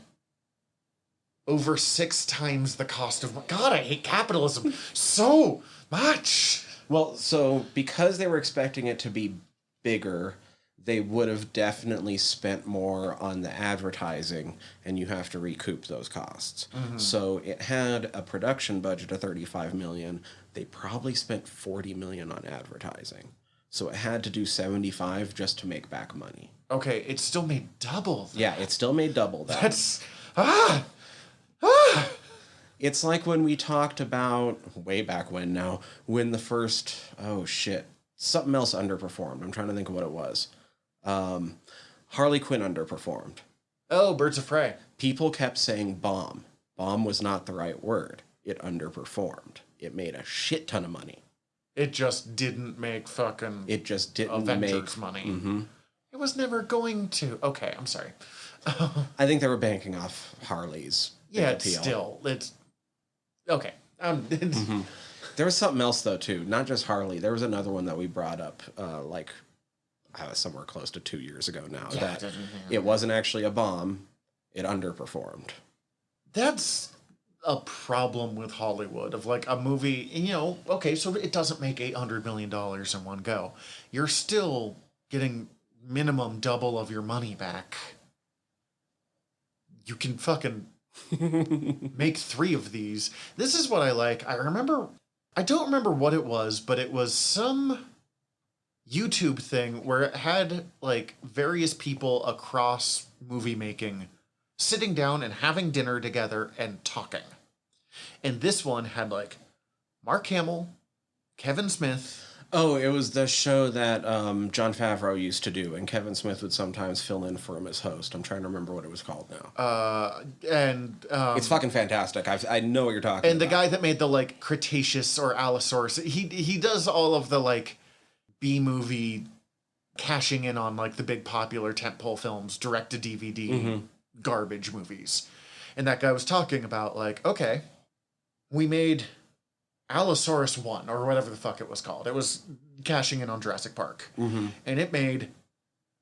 B: over 6 times the cost of... God, I hate capitalism so much.
C: Well, so because they were expecting it to be bigger, they would have definitely spent more on the advertising, and you have to recoup those costs. Mm-hmm. So it had a production budget of $35 million. They probably spent $40 million on advertising. So it had to do 75 just to make back money.
B: Okay, it still made double that.
C: Yeah, it still made double that.
B: That's...
C: It's like when we talked about, way back when now, when the first... Oh, shit. Something else underperformed. I'm trying to think of what it was. Harley Quinn underperformed.
B: Oh, Birds of Prey.
C: People kept saying bomb. Bomb was not the right word. It underperformed. It made a shit ton of money.
B: It just didn't make fucking...
C: It just didn't
B: Avengers money.
C: Mm-hmm.
B: It was never going to. Okay, I'm sorry.
C: I think they were banking off Harley's.
B: Yeah, it's okay.
C: Mm-hmm. There was something else though too, not just Harley. There was another one that we brought up, somewhere close to 2 years ago now.
B: Yeah,
C: that it wasn't actually a bomb; it underperformed.
B: That's a problem with Hollywood of like a movie. Okay, so it doesn't make $800 million in one go. You're still getting minimum double of your money back. you can fucking make 3 of these. This is what I like. I don't remember what it was, but it was some YouTube thing where it had like various people across movie making sitting down and having dinner together and talking. And this one had like Mark Hamill, Kevin Smith.
C: Oh, it was the show that Jon Favreau used to do, and Kevin Smith would sometimes fill in for him as host. I'm trying to remember what it was called now. It's fucking fantastic. I know what you're talking about.
B: And the guy that made the like Cretaceous or Allosaurus, he does all of the like B-movie cashing in on like the big popular tentpole films, direct to DVD garbage movies. And that guy was talking about like, okay, we made Allosaurus 1 or whatever the fuck it was called. It was cashing in on Jurassic Park. And it made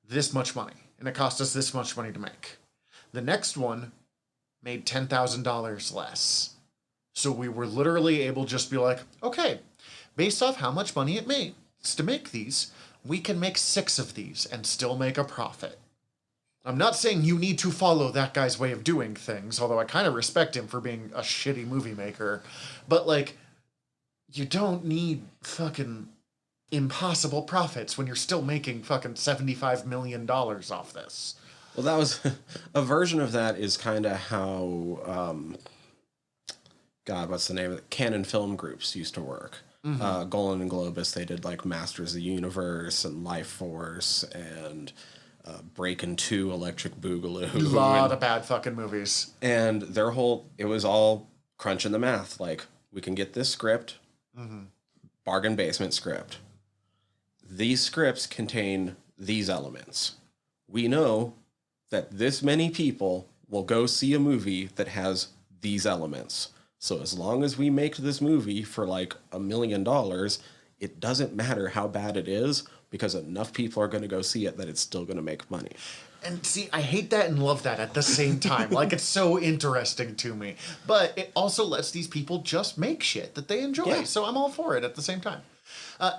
B: this much money. And it cost us this much money to make. The next one made $10,000 less. So we were literally able to just be like, okay, based off how much money it made to make these, we can make 6 of these and still make a profit. I'm not saying you need to follow that guy's way of doing things, although I kind of respect him for being a shitty movie maker. But, like, you don't need fucking impossible profits when you're still making fucking $75 million off this.
C: Well, that was a version of that is kind of how, God, what's the name of it? Canon Film Groups used to work. Golan and Globus, they did like Masters of the Universe and Life Force and Breakin' 2, Electric Boogaloo.
B: A lot of bad fucking movies.
C: And their whole, it was all crunching the math. Like, we can get this script, bargain basement script. These scripts contain these elements. We know that this many people will go see a movie that has these elements. So as long as we make this movie for like $1 million, it doesn't matter how bad it is because enough people are going to go see it that it's still going to make money.
B: And see, I hate that and love that at the same time. Like, it's so interesting to me. But it also lets these people just make shit that they enjoy. Yeah. So I'm all for it at the same time.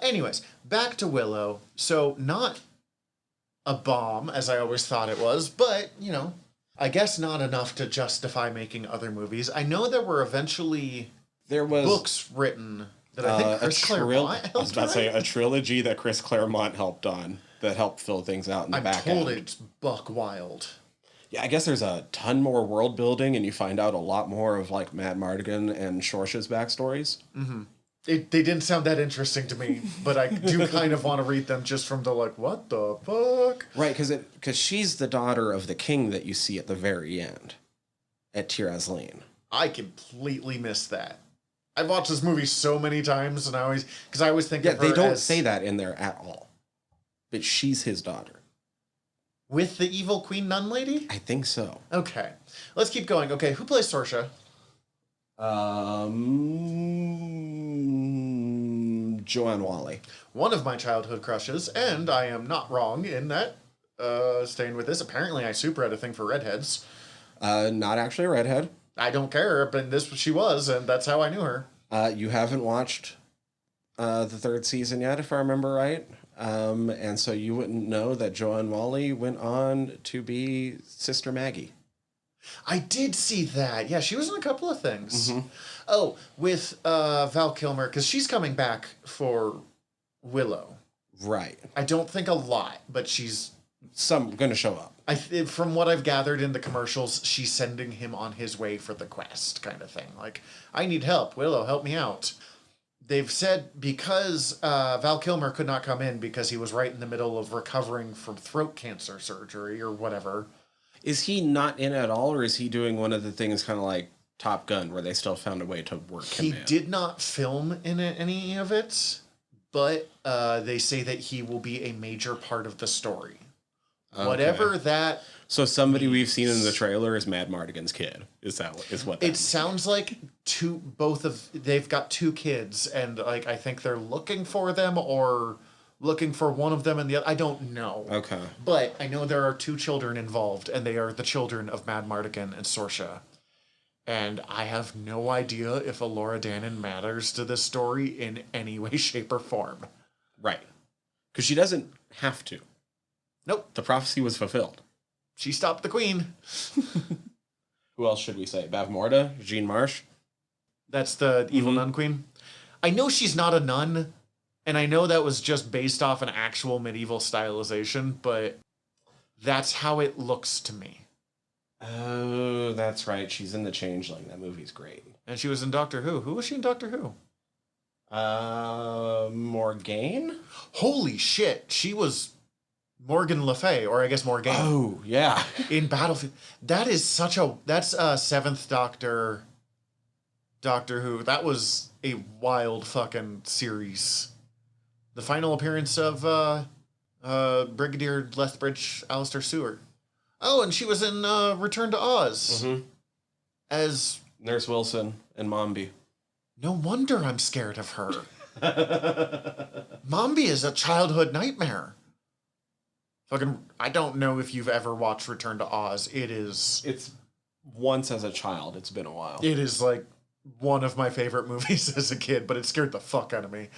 B: Anyways, back to Willow. So not a bomb, as I always thought it was, but, you know, I guess not enough to justify making other movies. I know there were eventually books written that I think Chris Claremont helped.
C: I was about to say a trilogy that Chris Claremont helped on that helped fill things out in the back end. I'm told
B: it's buck wild.
C: Yeah, I guess there's a ton more world building, and you find out a lot more of like Mad Mardigan and Shorsha's backstories.
B: They didn't sound that interesting to me, but I do kind of want to read them just from the like, what the fuck?
C: Right, because she's the daughter of the king that you see at the very end, at Tir Asleen.
B: I completely missed that. I've watched this movie so many times, and I always think of her
C: they don't say that in there at all, but she's his daughter.
B: With the evil queen nun lady?
C: I think so.
B: Okay, let's keep going. Okay, who plays Sorsha?
C: Joanne Whalley.
B: One of my childhood crushes, and I am not wrong in that. Staying with this, apparently I super had a thing for redheads.
C: Not actually a redhead.
B: I don't care, but she was, and that's how I knew her.
C: You haven't watched the 3rd season yet, if I remember right. And so you wouldn't know that Joanne Whalley went on to be Sister Maggie.
B: I did see that. Yeah, she was in a couple of things. Oh, with Val Kilmer, because she's coming back for Willow.
C: Right.
B: I don't think a lot, but she's
C: going to show up.
B: From what I've gathered in the commercials, she's sending him on his way for the quest kind of thing. Like, I need help. Willow, help me out. They've said because Val Kilmer could not come in because he was right in the middle of recovering from throat cancer surgery or whatever.
C: Is he not in at all, or is he doing one of the things kind of like Top Gun, where they still found a way to work him in?
B: He did not film in any of it, but they say that he will be a major part of the story. Okay. Whatever that.
C: So somebody we've seen in the trailer is Mad Mardigan's kid. Is what that
B: it sounds like? They've got 2 kids, and like I think they're looking for them or looking for one of them and the other. I don't know.
C: Okay.
B: But I know there are 2 children involved, and they are the children of Mad Mardigan and Sorsha. And I have no idea if Elora Danan matters to this story in any way, shape, or form.
C: Right. Because she doesn't have to.
B: Nope.
C: The prophecy was fulfilled.
B: She stopped the queen.
C: Who else should we say? Bavmorda? Jean Marsh?
B: That's the evil nun queen. I know she's not a nun, and I know that was just based off an actual medieval stylization, but that's how it looks to me.
C: Oh, that's right. She's in The Changeling. That movie's great.
B: And she was in Doctor Who. Who was she in Doctor Who?
C: Morgaine?
B: Holy shit. She was Morgan Le Fay, or I guess Morgaine.
C: Oh, yeah.
B: In Battlefield. That is such a... That's Seventh Doctor Who. That was a wild fucking series. The final appearance of Brigadier Lethbridge Alistair Seward. Oh, and she was in Return to Oz. As...
C: Nurse Wilson and Mombi.
B: No wonder I'm scared of her. Mombi is a childhood nightmare. Fucking, I don't know if you've ever watched Return to Oz.
C: It's once as a child. It's been a while.
B: It is like one of my favorite movies as a kid, but it scared the fuck out of me.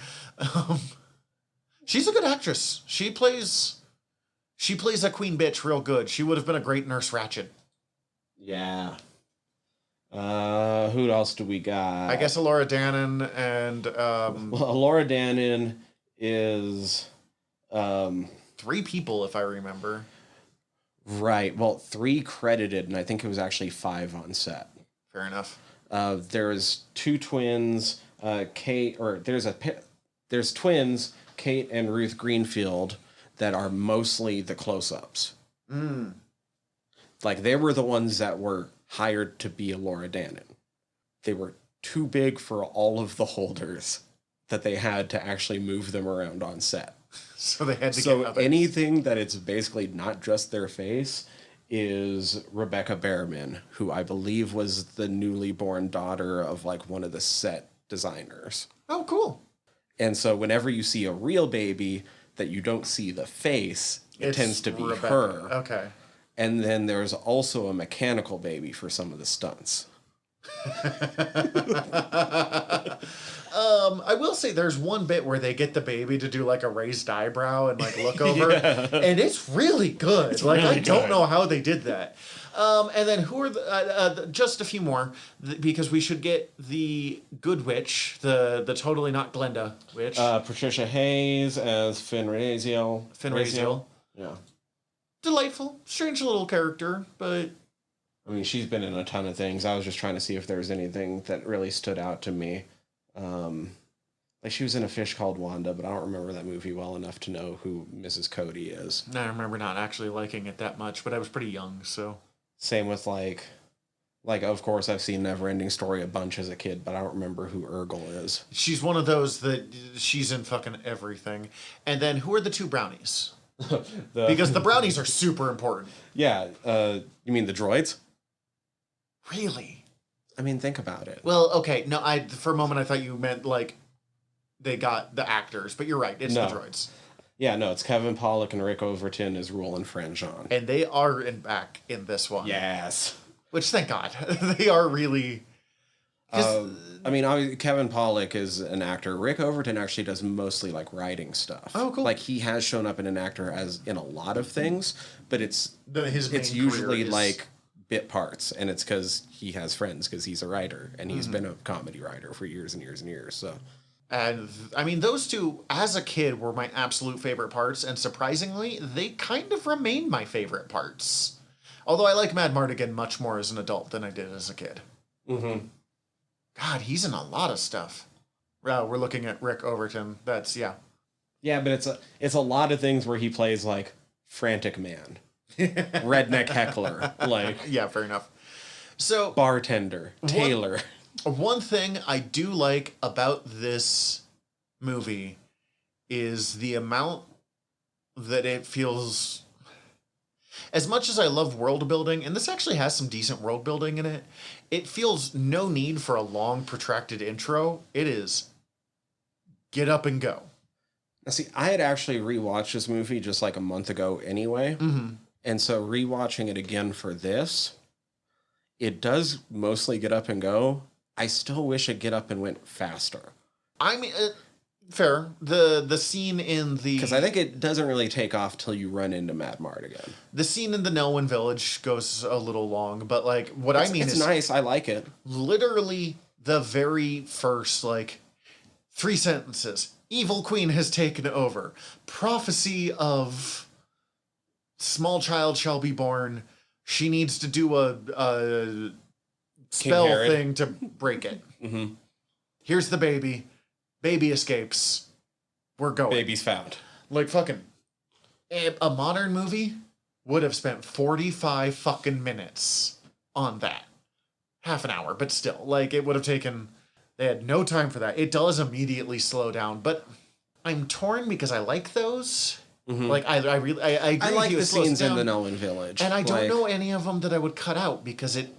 B: She's a good actress. She plays a queen bitch real good. She would have been a great Nurse Ratched.
C: Yeah. Who else do we got?
B: I guess Elora Danan and
C: well, Elora Danan is
B: 3 people, if I remember.
C: Right. Well, 3 credited, and I think it was actually 5 on set.
B: Fair enough.
C: There's 2 twins, Kate, or there's twins, Kate and Ruth Greenfield, that are mostly the close-ups. Like, they were the ones that were hired to be Elora Danan. They were too big for all of the holders that they had to actually move them around on set.
B: So they had to
C: So
B: get others.
C: anything that it's basically not just their face is Rebecca Behrman, who I believe was the newly born daughter of like one of the set designers.
B: Oh, cool.
C: And so whenever you see a real baby that you don't see the face, it tends to be
B: Rebecca.
C: her.
B: Okay.
C: And then there's also a mechanical baby for some of the stunts.
B: I will say there's one bit where they get the baby to do like a raised eyebrow and like look over, and it's really good. It's like really I don't know how they did that. And then who are just a few more because we should get the good witch, the totally not Glenda witch,
C: Patricia Hayes as Finn Raziel. Yeah.
B: Delightful, strange little character, but
C: I mean, she's been in a ton of things. I was just trying to see if there was anything that really stood out to me. Like she was in A Fish Called Wanda, but I don't remember that movie well enough to know who Mrs. Cody is.
B: I remember not actually liking it that much, but I was pretty young, so.
C: Same with like of course I've seen Neverending Story a bunch as a kid, but I don't remember who Urgel is.
B: She's one of those that she's in fucking everything. And then who are the 2 brownies? Because the brownies are super important.
C: Yeah, you mean the droids?
B: Really?
C: I mean, think about it.
B: Well, okay. No, for a moment I thought you meant like they got the actors, but you're right. It's the droids.
C: Yeah, no, it's Kevin Pollak and Rick Overton as Rule and Franjean.
B: And they are back in this one.
C: Yes.
B: Which, thank God. They are really...
C: I mean, Kevin Pollak is an actor. Rick Overton actually does mostly like writing stuff.
B: Oh, cool.
C: Like he has shown up in an actor as in a lot of things, but it's usually like bit parts, and it's because he has friends because he's a writer and he's been a comedy writer for years and years and years. So,
B: and I mean, those 2 as a kid were my absolute favorite parts, and surprisingly, they kind of remain my favorite parts. Although I like Mad Mardigan much more as an adult than I did as a kid. God, he's in a lot of stuff. We're looking at Rick Overton. That's, yeah.
C: Yeah, but it's a lot of things where he plays, like, frantic man. Redneck heckler. Like...
B: Yeah, fair enough. So...
C: Bartender. Tailor.
B: One thing I do like about this movie is the amount that it feels... As much as I love world building, and this actually has some decent world building in it, it feels no need for a long, protracted intro. It is get up and go.
C: Now, see, I had actually rewatched this movie just like a month ago anyway. And so rewatching it again for this, it does mostly get up and go. I still wish it get up and went faster.
B: I mean, Fair. The scene in the
C: Because I think it doesn't really take off till you run into Mad Mart again.
B: the scene in the Nelwyn Village goes a little long, but like what I mean
C: It's
B: is
C: nice. I like it.
B: literally the very first like 3 sentences. Evil Queen has taken over. Prophecy of small child shall be born. She needs to do a spell
C: Herod.
B: thing to break it. Here's the baby. Baby escapes. We're going.
C: Baby's found.
B: Like fucking a modern movie would have spent 45 fucking minutes on that. Half an hour, but still. Like it would have taken they had no time for that. It does immediately slow down, but I'm torn because I like those. Like I agree
C: I like
B: with you,
C: the
B: it slows
C: scenes in
B: down.
C: the Nelwyn Village.
B: And I don't
C: Like,
B: know any of them that I would cut out because it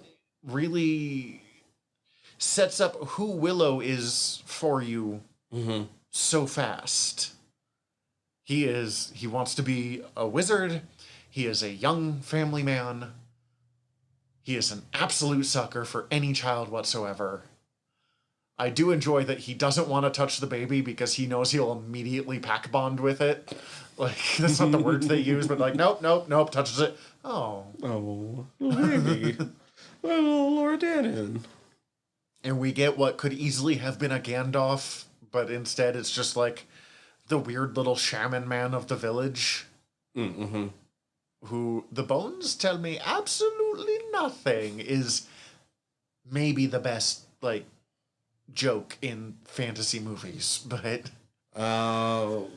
B: really sets up who Willow is for you so fast. He wants to be a wizard. He is a young family man. He is an absolute sucker for any child whatsoever. I do enjoy that he doesn't want to touch the baby because he knows he'll immediately pack bond with it. Like, that's not the words they use, but like, nope, touches it. Oh.
C: Oh, baby. Little Lord Danon.
B: And we get what could easily have been a Gandalf, but instead it's just like the weird little shaman man of the village. Who the bones tell me absolutely nothing is maybe the best, like, joke in fantasy movies, but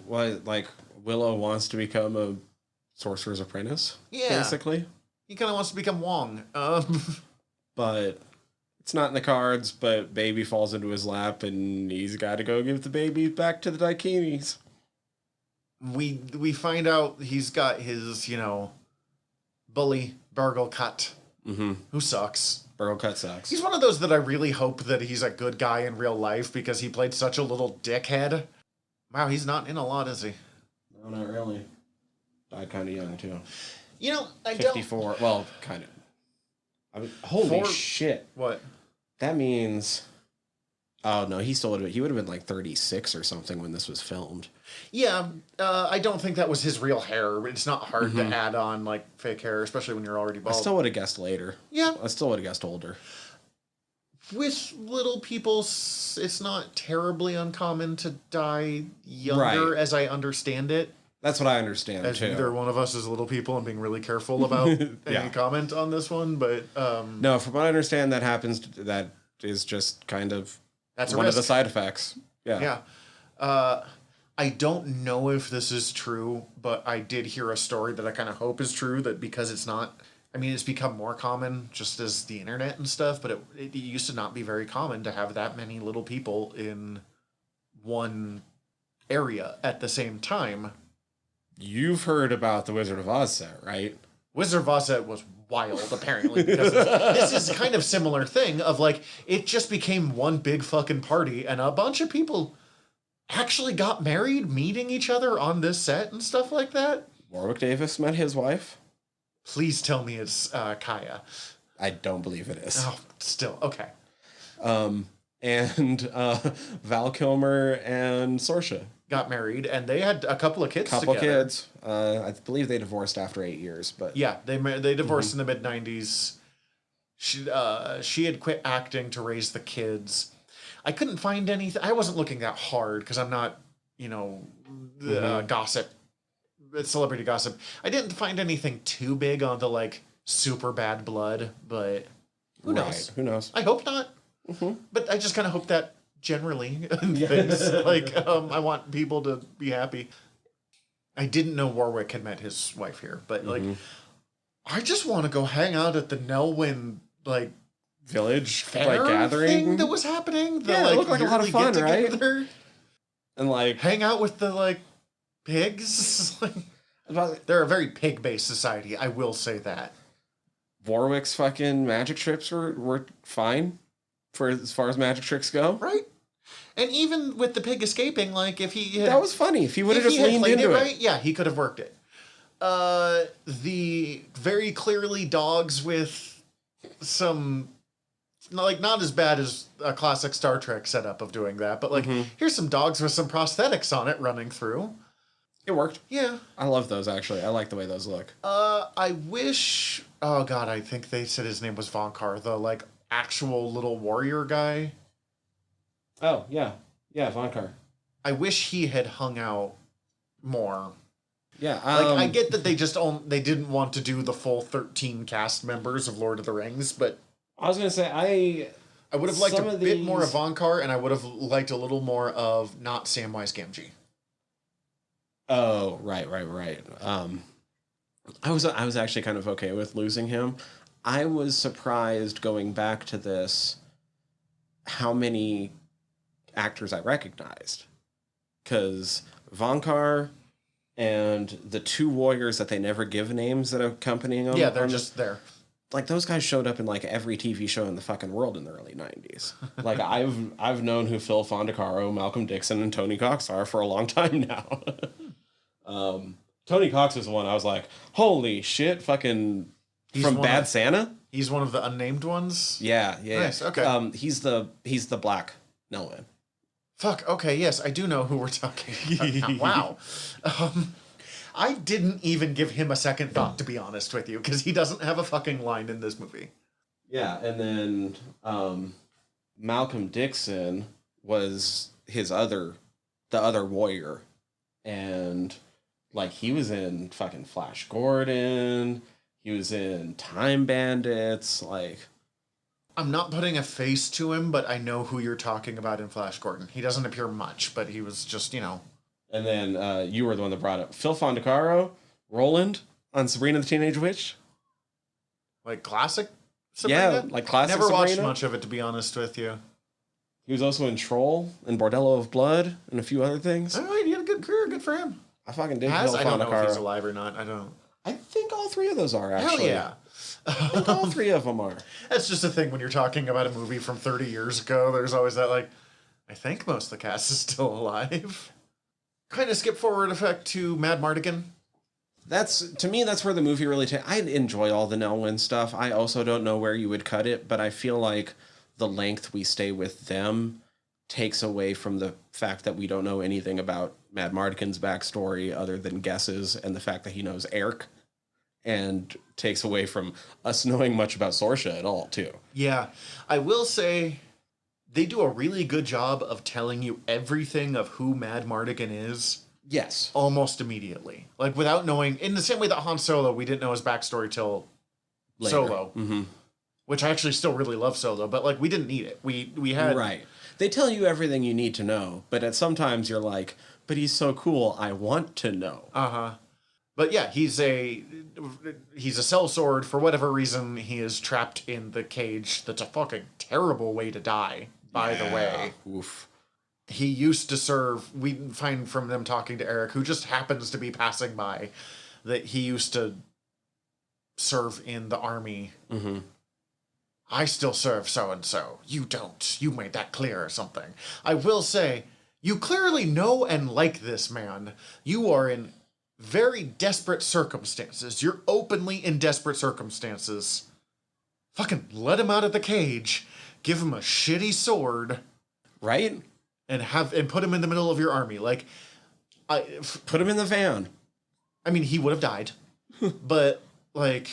C: What, like, Willow wants to become a sorcerer's apprentice?
B: Yeah.
C: Basically.
B: he kind of wants to become Wong.
C: But it's not in the cards, but baby falls into his lap and he's got to go give the baby back to the Daikinis.
B: We find out he's got his, bully Burgle Cut, who sucks.
C: Burgle Cut sucks.
B: He's one of those that I really hope that he's a good guy in real life because he played such a little dickhead. Wow, he's not in a lot, is he?
C: No, not really. Died kind of young, too.
B: I
C: 54. Well, kind of. I mean, holy shit.
B: What?
C: That means... Oh, no, he still would have... He would have been like 36 or something when this was filmed.
B: Yeah, I don't think that was his real hair. It's not hard to add on, like, fake hair, especially when you're already bald.
C: I still would have guessed later.
B: Yeah.
C: I still would have guessed older.
B: With little people, it's not terribly uncommon to die younger,
C: Right.
B: as I understand it.
C: That's what I understand,
B: As
C: too.
B: neither one of us is little people, I'm being really careful about any comment on this one, but...
C: No, from what I understand, that happens... That is just kind of
B: That's a
C: one
B: risk.
C: of the side effects.
B: Yeah. I don't know if this is true, but I did hear a story that I kind of hope is true, that because it's not... I mean, it's become more common just as the internet and stuff, but it used to not be very common to have that many little people in one area at the same time.
C: You've heard about the Wizard of Oz set, right?
B: Wizard of Oz set was wild, apparently, because this is kind of similar thing of, like, it just became one big fucking party, and a bunch of people actually got married, meeting each other on this set and stuff like that.
C: Warwick Davis met his wife.
B: Please tell me it's Kaya.
C: I don't believe it is.
B: Oh, still, okay.
C: And Val Kilmer and Saoirse.
B: Got married, and they had a couple of kids
C: Couple
B: together.
C: kids. I believe they divorced after 8 years, but
B: Yeah, they divorced in the mid-90s. She had quit acting to raise the kids. I couldn't find anything. I wasn't looking that hard because I'm not, gossip, celebrity gossip. I didn't find anything too big on the, like, super bad blood, but who knows?
C: Who knows?
B: I hope not. But I just kind of hope that generally in things. Like, I want people to be happy. I didn't know Warwick had met his wife here, but, like, I just want to go hang out at the Nelwyn, like,
C: Village,
B: fair
C: like, gathering
B: thing that was happening.
C: Yeah, it looked like a lot of
B: yearly
C: fun, right?
B: get-together.
C: and like
B: Hang out with the, like, pigs. Like, they're a very pig-based society, I will say that.
C: Warwick's fucking magic tricks were fine for as far as magic tricks go.
B: Right? And even with the pig escaping, like, if he had...
C: That was funny. If he would have
B: if
C: just
B: he had
C: leaned
B: played
C: into
B: it
C: it.
B: right, yeah, he could have worked it. The very clearly dogs with some not as bad as a classic Star Trek setup of doing that, but like here's some dogs with some prosthetics on it running through.
C: It worked.
B: Yeah.
C: I love those, actually. I like the way those look.
B: I wish... Oh, God, I think they said his name was Vonkar, the, like, actual little warrior guy.
C: Oh, yeah. Yeah, Vonkar.
B: I wish he had hung out more.
C: Yeah.
B: Like, I get that they didn't want to do the full 13 cast members of Lord of the Rings, but...
C: I was going to say,
B: I would have liked a bit more of Vonkar, and I would have liked a little more of not Samwise Gamgee.
C: Oh, right. I was actually kind of okay with losing him. I was surprised going back to this how many actors I recognized. Because Vonkar and the two warriors that they never give names that are accompanying them.
B: Yeah, they're just there.
C: Like, those guys showed up in, like, every TV show in the fucking world in the early 90s. Like, I've known who Phil Fondacaro, Malcolm Dixon, and Tony Cox are for a long time now. Tony Cox was the one I was like, holy shit, fucking... from Bad Santa?
B: He's one of the unnamed ones?
C: Yeah.
B: Nice, okay.
C: He's the black Nelwyn.
B: Fuck, okay, yes, I do know who we're talking about. Wow. I didn't even give him a second thought, to be honest with you, because he doesn't have a fucking line in this movie.
C: Yeah, and then Malcolm Dixon was the other warrior. And, like, he was in fucking Flash Gordon. He was in Time Bandits. Like,
B: I'm not putting a face to him, but I know who you're talking about in Flash Gordon. He doesn't appear much, but he was just,
C: And then you were the one that brought up Phil Fondacaro, Roland on Sabrina the Teenage Witch.
B: Like classic Sabrina?
C: Yeah, like classic
B: Never
C: Sabrina.
B: watched much of it, to be honest with you.
C: He was also in Troll and Bordello of Blood and a few other things.
B: All right, he had a good career. Good for him.
C: I fucking dig
B: Phil Fondacaro. I don't know if he's
C: Fondacaro.
B: alive or not. I don't.
C: I think all three of those are, actually.
B: Hell yeah.
C: I think all three of them are.
B: That's just a thing when you're talking about a movie from 30 years ago. There's always that, like, I think most of the cast is still alive. Kind of skip forward effect to Mad Mardigan.
C: To me, that's where the movie really I enjoy all the Nelwyn stuff. I also don't know where you would cut it, but I feel like the length we stay with them takes away from the fact that we don't know anything about Mad Mardigan's backstory other than guesses and the fact that he knows Eric, and takes away from us knowing much about Sorsha at all, too.
B: Yeah. I will say they do a really good job of telling you everything of who Mad Mardigan is.
C: Yes.
B: Almost immediately. Like, without knowing... In the same way that Han Solo, we didn't know his backstory till
C: Later.
B: Solo.
C: Mm-hmm.
B: Which I actually still really love Solo, but, like, we didn't need it. We had...
C: Right. They tell you everything you need to know, but at sometimes you're like, but he's so cool, I want to know.
B: Uh-huh. But yeah, he's a sellsword. For whatever reason, he is trapped in the cage. That's a fucking terrible way to die, by the way.
C: Oof.
B: He used to serve... We find from them talking to Eric, who just happens to be passing by, that he used to serve in the army.
C: Mm-hmm.
B: I still serve so-and-so. You don't. You made that clear or something. I will say, you clearly know and like this man. You are in very desperate circumstances. You're openly in desperate circumstances. Fucking let him out of the cage. Give him a shitty sword.
C: Right?
B: And put him in the middle of your army. Like,
C: put him in the van.
B: I mean, he would have died. But, like...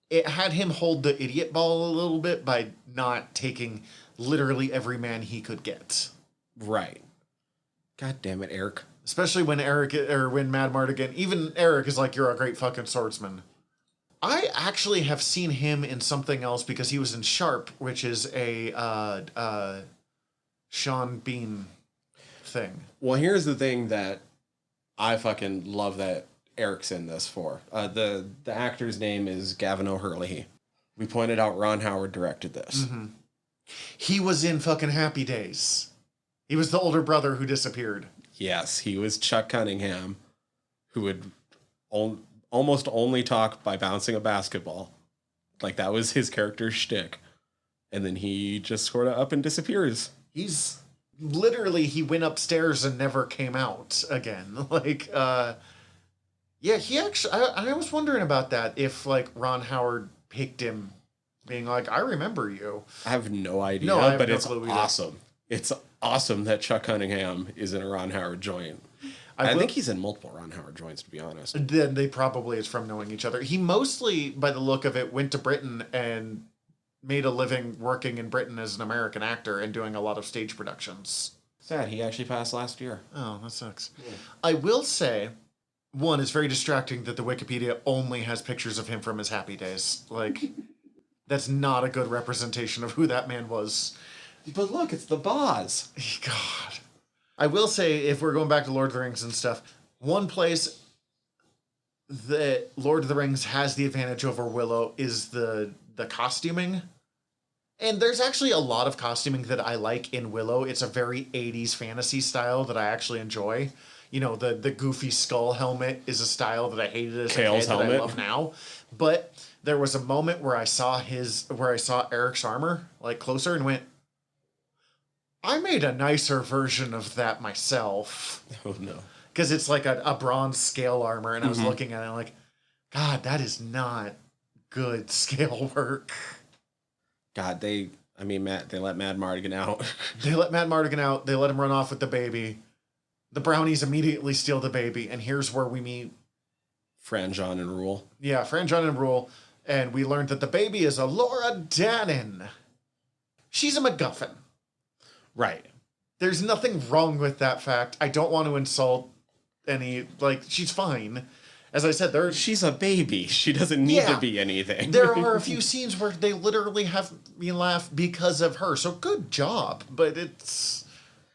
B: It had him hold the idiot ball a little bit by not taking literally every man he could get.
C: Right. God damn it, Eric.
B: Especially when when Mad Mardigan, even Eric is like, you're a great fucking swordsman. I actually have seen him in something else because he was in Sharp, which is a Sean Bean thing.
C: Well, here's the thing that I fucking love that Eric's in this for. The actor's name is Gavin O'Hurley. We pointed out Ron Howard directed this.
B: Mm-hmm. He was in fucking Happy Days. He was the older brother who disappeared.
C: Yes, he was Chuck Cunningham, who would almost only talk by bouncing a basketball. Like, that was his character's shtick. And then he just sort of up and disappears.
B: He's... Literally, he went upstairs and never came out again. Like, yeah, he actually... I was wondering about that, if, like, Ron Howard picked him being like, I remember you.
C: I have no idea,
B: No, I have
C: but
B: no
C: it's
B: clue either.
C: awesome. It's awesome that Chuck Cunningham is in a Ron Howard joint. I think he's in multiple Ron Howard joints, to be honest.
B: Then they probably, it's from knowing each other. He mostly, by the look of it, went to Britain and made a living working in Britain as an American actor and doing a lot of stage productions.
C: Sad, he actually passed last year.
B: Oh, that sucks. Yeah. I will say, one, it's very distracting that the Wikipedia only has pictures of him from his happy days. Like, that's not a good representation of who that man was.
C: But look, it's the boss.
B: God. I will say, if we're going back to Lord of the Rings and stuff, one place that Lord of the Rings has the advantage over Willow is the costuming. And there's actually a lot of costuming that I like in Willow. It's a very 80s fantasy style that I actually enjoy. You know, the goofy skull helmet is a style that I hated as a kid that I love now. But there was a moment where I saw Eric's armor, like, closer and went, I made a nicer version of that myself.
C: Oh, no.
B: Because it's like a bronze scale armor, and I was looking at it like, God, that is not good scale work.
C: God, they let Mad Mardigan out.
B: They let Mad Mardigan out. They let him run off with the baby. The brownies immediately steal the baby, and here's where we meet
C: Fran, John, and Rule.
B: Yeah, Fran, John, and Rule, and we learned that the baby is a Laura Dannon. She's a MacGuffin.
C: Right.
B: There's nothing wrong with that fact. I don't want to insult any, like, she's fine. As I said,
C: she's a baby. She doesn't need to be anything.
B: There are a few scenes where they literally have me laugh because of her. So good job. But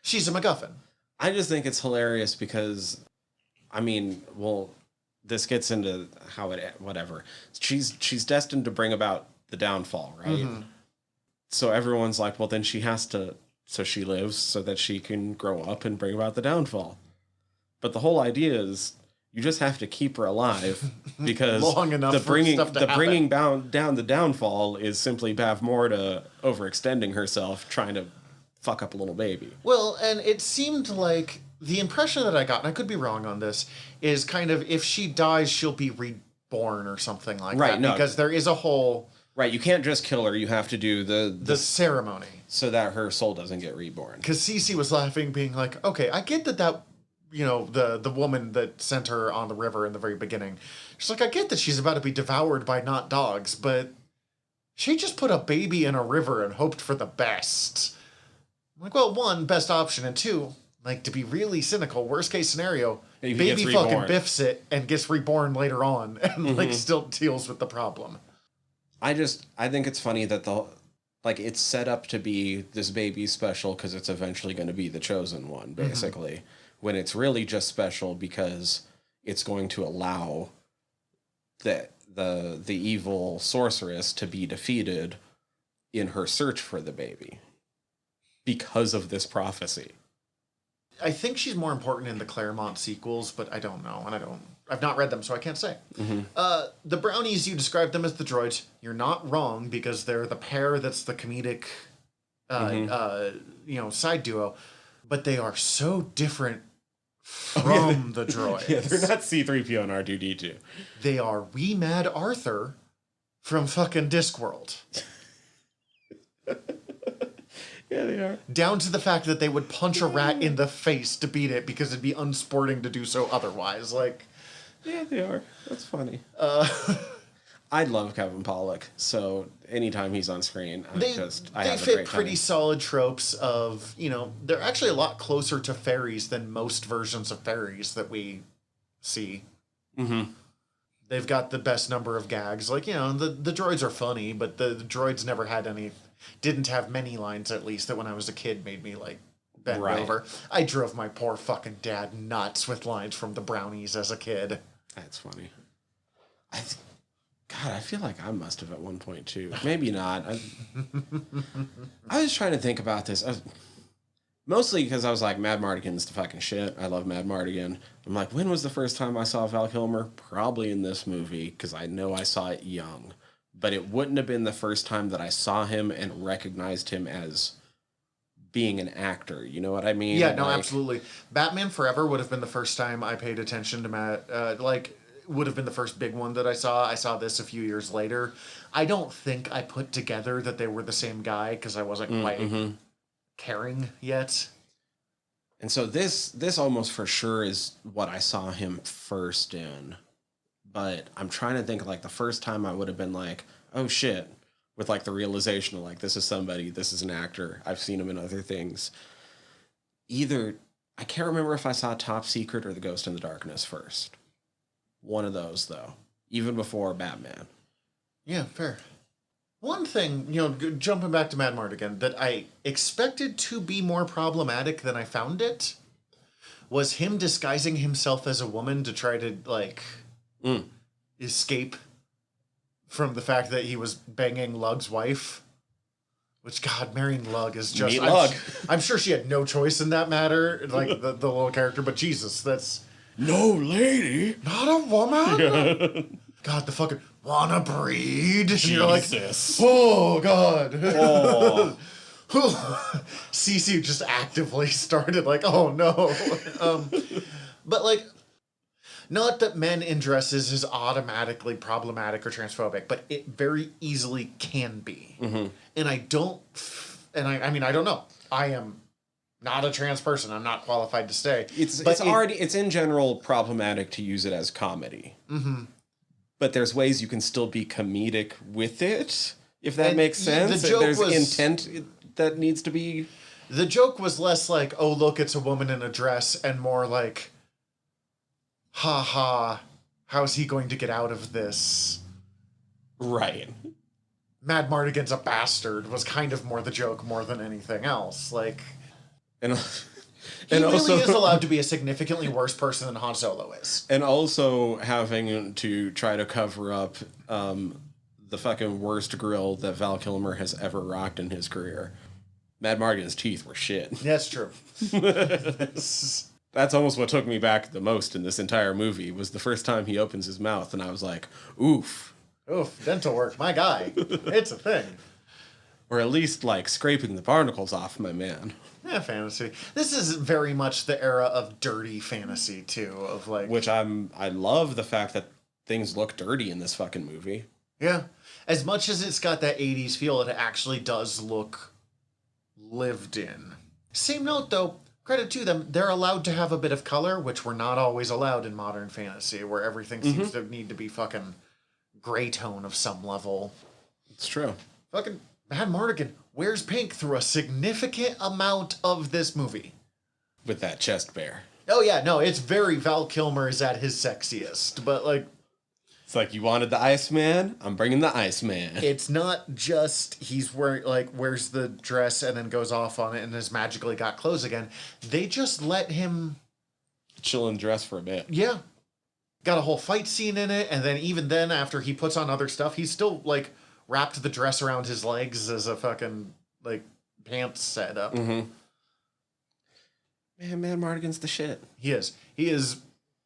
B: she's a MacGuffin.
C: I just think it's hilarious because, this gets into whatever. She's destined to bring about the downfall, right? Mm-hmm. So everyone's like, well, then she has to, so she lives so that she can grow up and bring about the downfall. But the whole idea is you just have to keep her alive because
B: long enough
C: bringing down the downfall is simply Bavmorda overextending herself, trying to fuck up a little baby.
B: Well, and it seemed like the impression that I got, and I could be wrong on this, is kind of if she dies, she'll be reborn or something like that. No, because there is a whole...
C: Right, you can't just kill her. You have to do the
B: ceremony.
C: So that her soul doesn't get reborn.
B: Because Cece was laughing, being like, okay, I get that the woman that sent her on the river in the very beginning, she's like, I get that she's about to be devoured by not dogs, but she just put a baby in a river and hoped for the best. I'm like, well, one, best option, and two, like, to be really cynical, worst case scenario, baby fucking biffs it and gets reborn later on and still deals with the problem.
C: I think it's funny that it's set up to be this baby special because it's eventually going to be the chosen one, basically. When it's really just special because it's going to allow the evil sorceress to be defeated in her search for the baby because of this prophecy.
B: I think she's more important in the Claremont sequels, but I don't know, and I've not read them, so I can't say. The brownies, you described them as the droids. You're not wrong because they're the pair that's the comedic, side duo, but they are so different from the droids.
C: Yeah, they're not C-3PO and R2-D2.
B: They are Wee Mad Arthur from fucking Discworld.
C: Yeah, they are.
B: Down to the fact that they would punch a rat in the face to beat it because it'd be unsporting to do so otherwise. Like,
C: yeah, they are. That's funny. I love Kevin Pollak, so anytime he's on screen, I have a great time.
B: They fit pretty solid tropes of, they're actually a lot closer to fairies than most versions of fairies that we see.
C: Mm-hmm.
B: They've got the best number of gags. Like, the droids are funny, but the droids never had didn't have many lines, at least, that when I was a kid made me, like, bend over. I drove my poor fucking dad nuts with lines from the brownies as a kid.
C: That's funny. I feel like I must have at one point, too. Maybe not. I was trying to think about this. Mostly because I was like, Mad Mardigan's the fucking shit. I love Mad Mardigan. I'm like, when was the first time I saw Val Kilmer? Probably in this movie, because I know I saw it young. But it wouldn't have been the first time that I saw him and recognized him as being an actor. You know what I mean?
B: Yeah, no, absolutely. Batman Forever would have been the first time I paid attention to Matt. would have been the first big one that I saw. I saw this a few years later. I don't think I put together that they were the same guy because I wasn't quite caring yet.
C: And so this almost for sure is what I saw him first in. But I'm trying to think, like, the first time I would have been like, oh shit, with like the realization of like, this is somebody, this is an actor. I've seen him in other things. Either, I can't remember if I saw Top Secret or The Ghost in the Darkness first. One of those, though. Even before Batman.
B: Yeah, fair. One thing, you know, jumping back to Mad Mardigan, that I expected to be more problematic than I found it was him disguising himself as a woman to try to, like, escape from the fact that he was banging Lug's wife. Which, God, marrying Lug is just... I'm sure she had no choice in that matter, like, the little character, but Jesus, that's...
C: No lady!
B: Not a woman? Yeah. God, the fucking... Wanna breed?
C: Jesus.
B: And you're like, oh, God. Oh. Cece just actively started like, oh, no. But, like... Not that men in dresses is automatically problematic or transphobic, but it very easily can be. Mm-hmm. And I don't... I mean, I don't know. I am not a trans person. I'm not qualified to say.
C: It's in general problematic to use it as comedy. Mm-hmm. But there's ways you can still be comedic with it, if that makes sense. There's intent that needs to be...
B: The joke was less like, oh, look, it's a woman in a dress, and more like... Ha ha, how's he going to get out of this?
C: Right.
B: Mad Mardigan's a bastard was kind of more the joke more than anything else. Like, he really is allowed to be a significantly worse person than Han Solo is.
C: And also having to try to cover up the fucking worst grill that Val Kilmer has ever rocked in his career. Mad Mardigan's teeth were shit.
B: That's true.
C: That's almost what took me back the most in this entire movie, was the first time he opens his mouth, and I was like, oof.
B: Oof, dental work, my guy. It's a thing.
C: Or at least, like, scraping the barnacles off my man.
B: Yeah, fantasy. This is very much the era of dirty fantasy, too, of, like...
C: Which I love the fact that things look dirty in this fucking movie.
B: Yeah. As much as it's got that 80s feel, it actually does look lived in. Same note, though. Credit to them, they're allowed to have a bit of color, which we're not always allowed in modern fantasy, where everything seems to need to be fucking gray tone of some level.
C: It's true.
B: Fucking Mad Mardigan wears pink through a significant amount of this movie.
C: With that chest bear.
B: Oh yeah, no, it's very Val Kilmer is at his sexiest, but like...
C: It's like, you wanted the Iceman? I'm bringing the Iceman.
B: It's not just he's wears the dress and then goes off on it and has magically got clothes again. They just let him...
C: chill and dress for a bit.
B: Yeah. Got a whole fight scene in it, and then even then, after he puts on other stuff, he's still, like, wrapped the dress around his legs as a fucking, like, pants setup.
C: Mm-hmm. Man, Mad Mardigan's the shit.
B: He is. He is...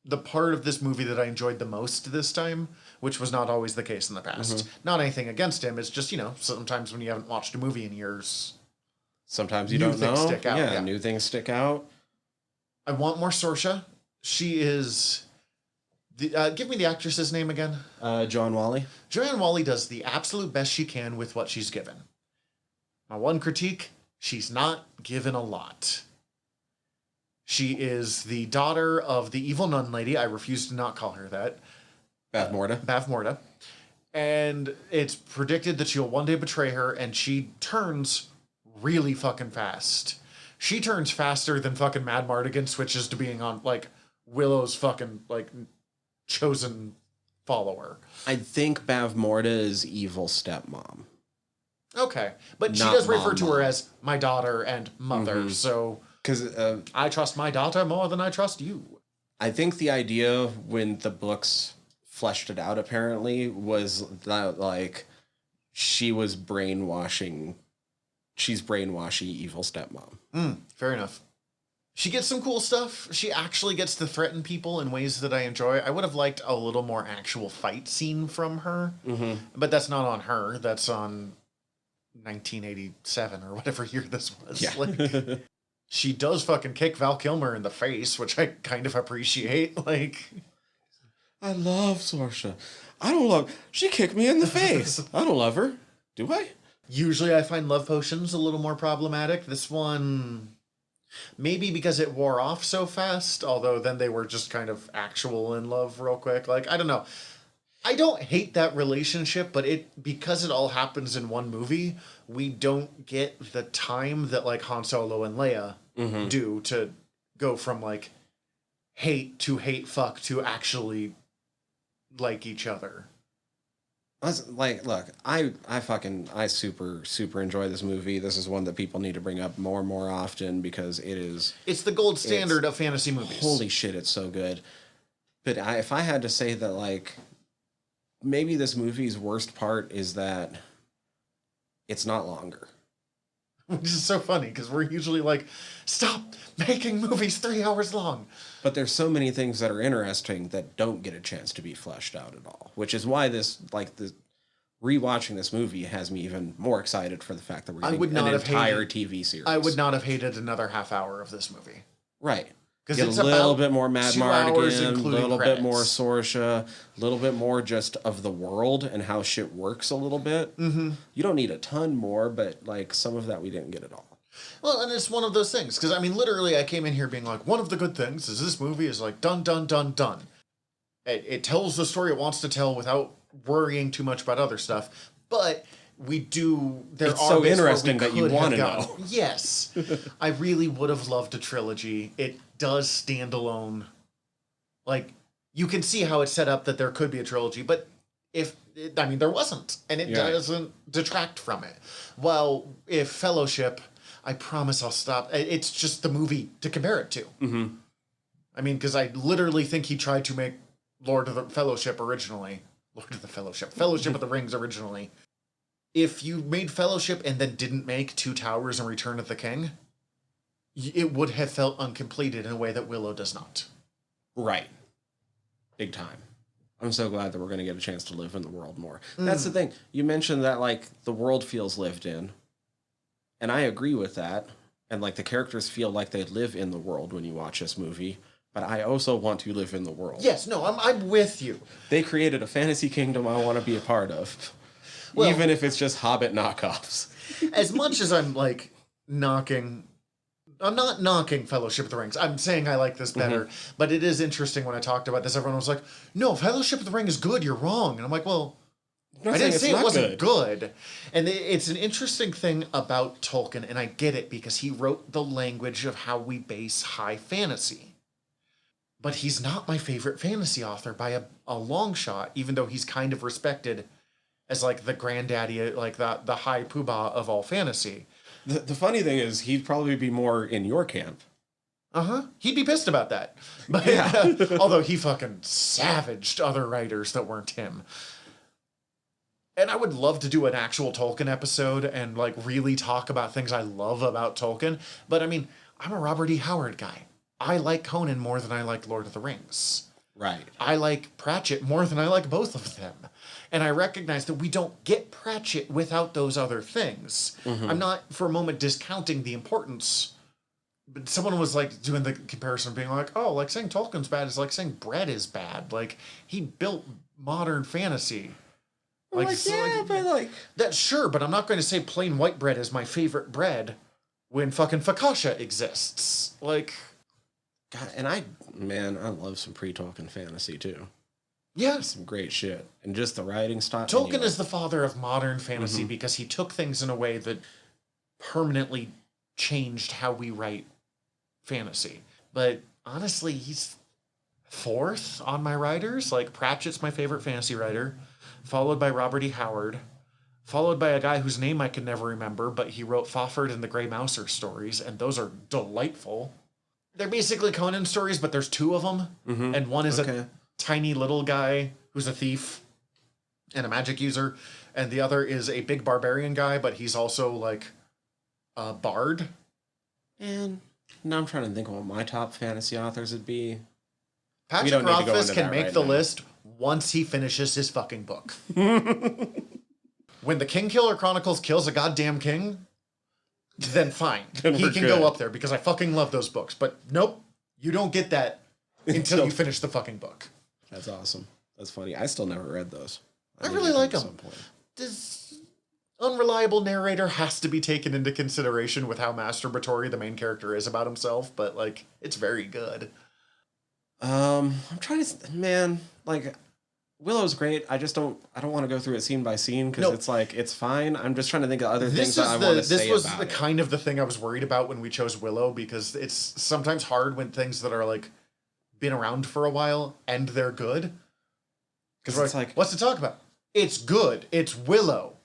B: the part of this movie that I enjoyed the most this time, which was not always the case in the past. Mm-hmm. Not anything against him. It's just, you know, sometimes when you haven't watched a movie in years,
C: sometimes you don't know.
B: Stick out.
C: Yeah, new things stick out.
B: I want more Saoirse. She is... give me the actress's name again.
C: Joanne Whalley.
B: Joanne Whalley does the absolute best she can with what she's given. My one critique, she's not given a lot. She is the daughter of the evil nun lady. I refuse to not call her that. Bavmorda. And it's predicted that she'll one day betray her, and she turns really fucking fast. She turns faster than fucking Mad Mardigan switches to being on, like, Willow's fucking, like, chosen follower.
C: I think Bavmorda is evil stepmom.
B: Okay. But she does refer to her as my daughter and mother, so... Because I trust my daughter more than I trust you.
C: I think the idea when the books fleshed it out, apparently, was that, like, she's brainwashing evil stepmom.
B: Fair enough. She gets some cool stuff. She actually gets to threaten people in ways that I enjoy. I would have liked a little more actual fight scene from her. Mm-hmm. But that's not on her. That's on 1987 or whatever year this was.
C: Yeah.
B: Like... She does fucking kick Val Kilmer in the face, which I kind of appreciate. Like,
C: I love Saoirse. I don't love... She kicked me in the face. I don't love her. Do I?
B: Usually I find love potions a little more problematic. This one, maybe because it wore off so fast, although then they were just kind of actual in love real quick. Like, I don't know. I don't hate that relationship, but because it all happens in one movie, we don't get the time that like Han Solo and Leia do to go from like hate to hate fuck to actually like each other.
C: Like, look, I super enjoy this movie. This is one that people need to bring up more and more often because
B: it's the gold standard of fantasy movies.
C: Holy shit, it's so good. But if I had to say that, like, maybe this movie's worst part is that it's not longer.
B: Which is so funny because we're usually like, stop making movies 3 hours long.
C: But there's so many things that are interesting that don't get a chance to be fleshed out at all. Which is why rewatching this movie has me even more excited for the fact that we're getting an entire TV series.
B: I would not have hated another half hour of this movie.
C: Right. Get a little bit more Mad Mardigan, a little bit more Saoirse, a little bit more just of the world and how shit works a little bit. Mm-hmm. You don't need a ton more, but like some of that we didn't get at all.
B: Well, and it's one of those things, because I mean, literally I came in here being like, one of the good things is this movie is like done, done, done, done. It tells the story it wants to tell without worrying too much about other stuff, but it's
C: so interesting that you want to know.
B: Yes. I really would have loved a trilogy. It does stand alone. Like, you can see how it's set up that there could be a trilogy, but there wasn't, and it doesn't detract from it. While if Fellowship, I promise I'll stop. It's just the movie to compare it to. Mm-hmm. I mean, because I literally think he tried to make Fellowship of the Rings originally. If you made Fellowship and then didn't make Two Towers and Return of the King, it would have felt uncompleted in a way that Willow does not.
C: Right. Big time. I'm so glad that we're going to get a chance to live in the world more. That's the thing. You mentioned that, like, the world feels lived in. And I agree with that. And, like, the characters feel like they live in the world when you watch this movie. But I also want to live in the world.
B: Yes, no, I'm with you.
C: They created a fantasy kingdom I want to be a part of. Well, even if it's just Hobbit knockoffs.
B: As much as I'm, like, I'm not knocking Fellowship of the Rings. I'm saying I like this better. Mm-hmm. But it is interesting when I talked about this, everyone was like, no, Fellowship of the Ring is good, you're wrong. And I'm like, well, I didn't say it wasn't good. And it's an interesting thing about Tolkien, and I get it, because he wrote the language of how we base high fantasy. But he's not my favorite fantasy author by a long shot, even though he's kind of respected as, like, the granddaddy, like, the high poobah of all fantasy.
C: The funny thing is, he'd probably be more in your camp.
B: Uh-huh. He'd be pissed about that. But although he fucking savaged other writers that weren't him. And I would love to do an actual Tolkien episode and, like, really talk about things I love about Tolkien. But, I mean, I'm a Robert E. Howard guy. I like Conan more than I like Lord of the Rings.
C: Right.
B: I like Pratchett more than I like both of them. And I recognize that we don't get Pratchett without those other things. Mm-hmm. I'm not for a moment discounting the importance. But someone was like doing the comparison, being like, oh, like saying Tolkien's bad is like saying bread is bad. Like, he built modern fantasy.
C: Like but like...
B: That's sure, but I'm not going to say plain white bread is my favorite bread when fucking focaccia exists. Like...
C: God, and I love some pre-Tolkien fantasy, too.
B: Yeah.
C: Some great shit. And just the writing style.
B: Tolkien is the father of modern fantasy because he took things in a way that permanently changed how we write fantasy. But honestly, he's fourth on my writers. Like, Pratchett's my favorite fantasy writer, followed by Robert E. Howard, followed by a guy whose name I can never remember, but he wrote Fafhrd and the Grey Mouser stories, and those are delightful. They're basically Conan stories, but there's two of them, and one is a tiny little guy who's a thief and a magic user, and the other is a big barbarian guy, but he's also, like, a bard.
C: And now I'm trying to think of what my top fantasy authors would be.
B: Patrick Rothfuss can make the list once he finishes his fucking book. When the Kingkiller Chronicles kills a goddamn king, then fine. He can go up there, because I fucking love those books. But nope, you don't get that until you finish the fucking book.
C: That's awesome. That's funny. I still never read those.
B: I really like
C: at
B: them.
C: some point.
B: This unreliable narrator has to be taken into consideration with how masturbatory the main character is about himself, but like it's very good.
C: I'm trying to, man, like Willow's great. I don't want to go through it scene by scene because it's like it's fine. I'm just trying to think of other things that I want to say about it.
B: This was the kind of the thing I was worried about when we chose Willow, because it's sometimes hard when things that are like been around for a while and they're good. Because it's like, what's to talk about? It's good. It's Willow.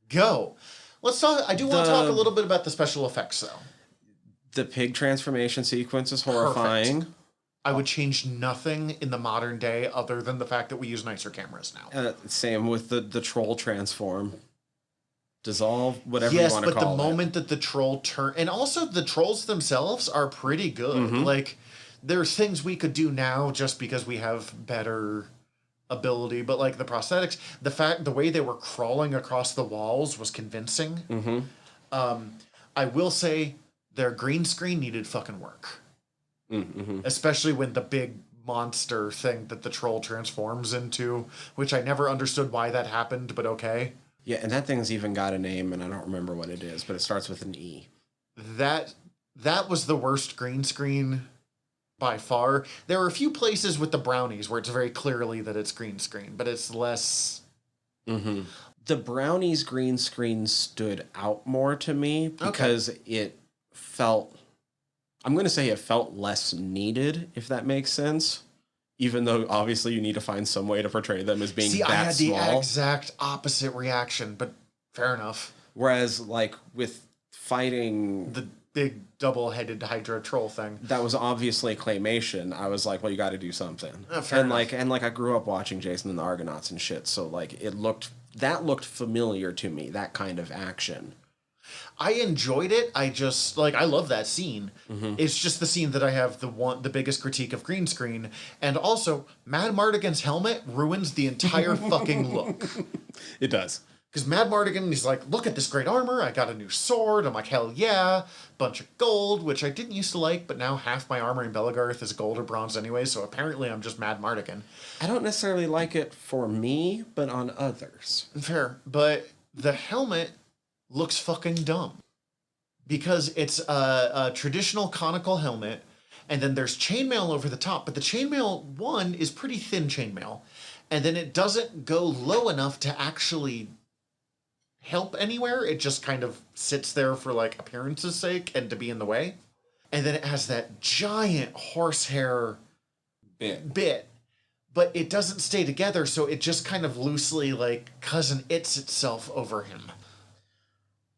B: Go. Let's talk. I do want to talk a little bit about the special effects, though.
C: The pig transformation sequence is horrifying.
B: Perfect. I would change nothing in the modern day other than the fact that we use nicer cameras now.
C: Same with the troll transform. Dissolve, whatever you want to call it. Yes, but the
B: moment that the troll turn... And also, the trolls themselves are pretty good. Mm-hmm. Like, there's things we could do now just because we have better ability, but like the prosthetics, the way they were crawling across the walls was convincing. Mm-hmm. I will say their green screen needed fucking work. Mm-hmm. Especially when the big monster thing that the troll transforms into, which I never understood why that happened, but okay.
C: Yeah, and that thing's even got a name, and I don't remember what it is, but it starts with an E.
B: That was the worst green screen by far. There are a few places with the brownies where it's very clearly that it's green screen, but it's less...
C: Mm-hmm. The brownies green screen stood out more to me because it felt... I'm going to say it felt less needed, if that makes sense. Even though, obviously, you need to find some way to portray them as being that small. I had
B: the exact opposite reaction, but fair enough.
C: Whereas, like, with fighting...
B: The big double-headed Hydra troll thing.
C: That was obviously claymation. I was like, well, you got to do something.
B: Fair enough.
C: And I grew up watching Jason and the Argonauts and shit, so, like, that looked familiar to me, that kind of action.
B: I enjoyed it. I just I love that scene. Mm-hmm. It's just the scene that I have the biggest critique of green screen, and also Mad Mardigan's helmet ruins the entire fucking look.
C: It does.
B: Because Mad Mardigan, he's like, look at this great armor. I got a new sword. I'm like, hell yeah. Bunch of gold, which I didn't used to like, but now half my armor in Belagarth is gold or bronze anyway, so apparently I'm just Mad Mardigan.
C: I don't necessarily like it for me, but on others.
B: Fair. But the helmet looks fucking dumb. Because it's a traditional conical helmet, and then there's chainmail over the top, but the chainmail, one, is pretty thin chainmail, and then it doesn't go low enough to actually help anywhere. It just kind of sits there for like appearance's sake and to be in the way. And then it has that giant horsehair bit, but it doesn't stay together, so it just kind of loosely like cousin its itself over him.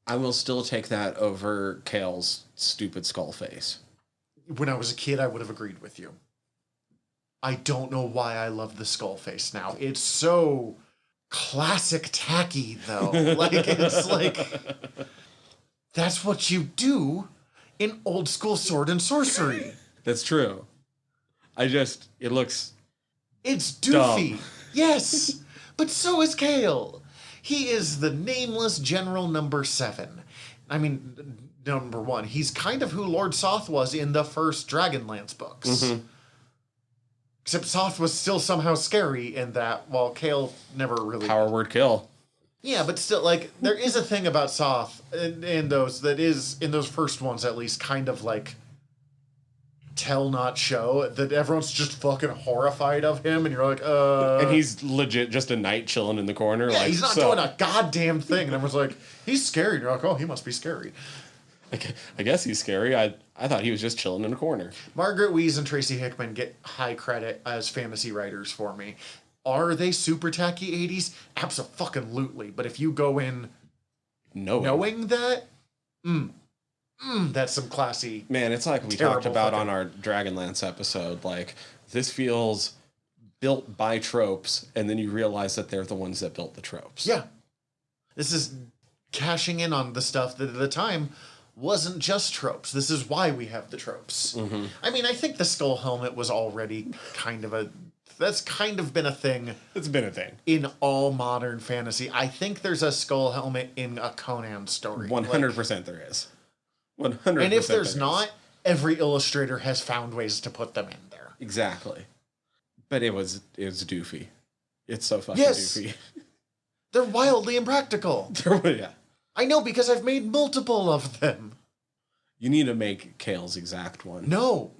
C: I will still take that over Kale's stupid skull face.
B: When I was a kid, I would have agreed with you. I don't know why I love the skull face now. It's so classic tacky, though. It's like, that's what you do in old school sword and sorcery.
C: That's true. It looks...
B: It's doofy.
C: Dumb.
B: Yes, but so is Kale. He is the nameless General Number 7. I mean, number 1. He's kind of who Lord Soth was in the first Dragonlance books. Mm-hmm. Except Soth was still somehow scary in that, while Kale never really...
C: Power word kill.
B: Yeah, but still, like, there is a thing about Soth in those that is, in those first ones at least, kind of like tell not show, that everyone's just fucking horrified of him, and you're like,
C: And he's legit just a knight chilling in the corner.
B: Yeah, he's not doing a goddamn thing. And everyone's like, he's scary. And you're like, oh, he must be scary.
C: I guess he's scary. I thought he was just chilling in a corner.
B: Margaret Weis and Tracy Hickman get high credit as fantasy writers for me. Are they super tacky 80s? Abso-fucking-lutely. But if you go in knowing that, that's some classy...
C: Man, it's like we talked about on our Dragonlance episode. Like, this feels built by tropes, and then you realize that they're the ones that built the tropes.
B: Yeah. This is cashing in on the stuff that at the time wasn't just tropes. This is why we have the tropes. Mm-hmm. I mean, I think the skull helmet was already that's kind of been a thing.
C: It's been a thing.
B: In all modern fantasy. I think there's a skull helmet in a Conan story.
C: 100% there is. 100%.
B: And if there's not, every illustrator has found ways to put them in there.
C: Exactly. But it was doofy. It's so fucking
B: Yes.
C: doofy.
B: They're wildly impractical.
C: Yeah.
B: I know, because I've made multiple of them.
C: You need to make Kale's exact one.
B: No.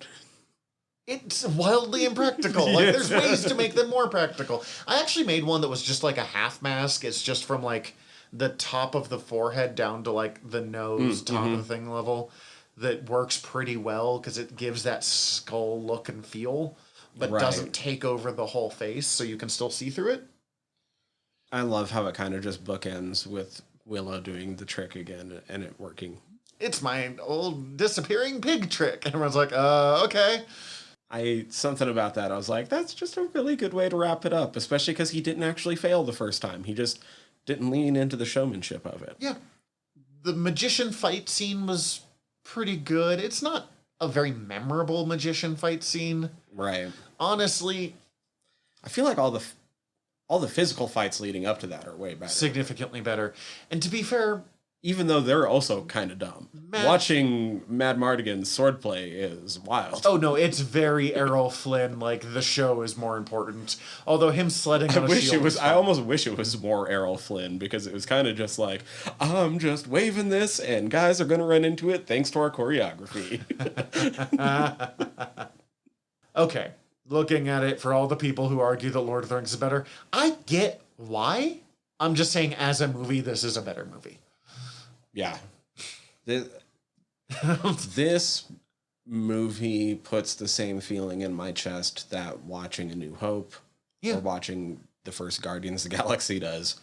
B: It's wildly impractical. Like, there's ways to make them more practical. I actually made one that was just like a half mask. It's just from like the top of the forehead down to like the nose, top of the thing level. That works pretty well because it gives that skull look and feel, but doesn't take over the whole face, so you can still see through it.
C: I love how it kind of just bookends with Willow doing the trick again and it working.
B: It's my old disappearing pig trick. And everyone's like, okay.
C: Something about that, I was like, that's just a really good way to wrap it up, especially because he didn't actually fail the first time. He just didn't lean into the showmanship of it.
B: Yeah. The magician fight scene was pretty good. It's not a very memorable magician fight scene.
C: Right.
B: Honestly,
C: I feel like all the physical fights leading up to that are way better.
B: Significantly better. And to be fair,
C: even though they're also kind of dumb. Watching Mad Mardigan's swordplay is wild.
B: Oh no, it's very Errol Flynn. Like, the show is more important. Although him sledding on a shield.
C: I almost wish it was more Errol Flynn, because it was kind of just like, I'm just waving this and guys are going to run into it thanks to our choreography.
B: Okay, looking at it for all the people who argue that Lord of the Rings is better, I get why. I'm just saying, as a movie, this is a better movie.
C: Yeah. This movie puts the same feeling in my chest that watching A New Hope or watching the first Guardians of the Galaxy does.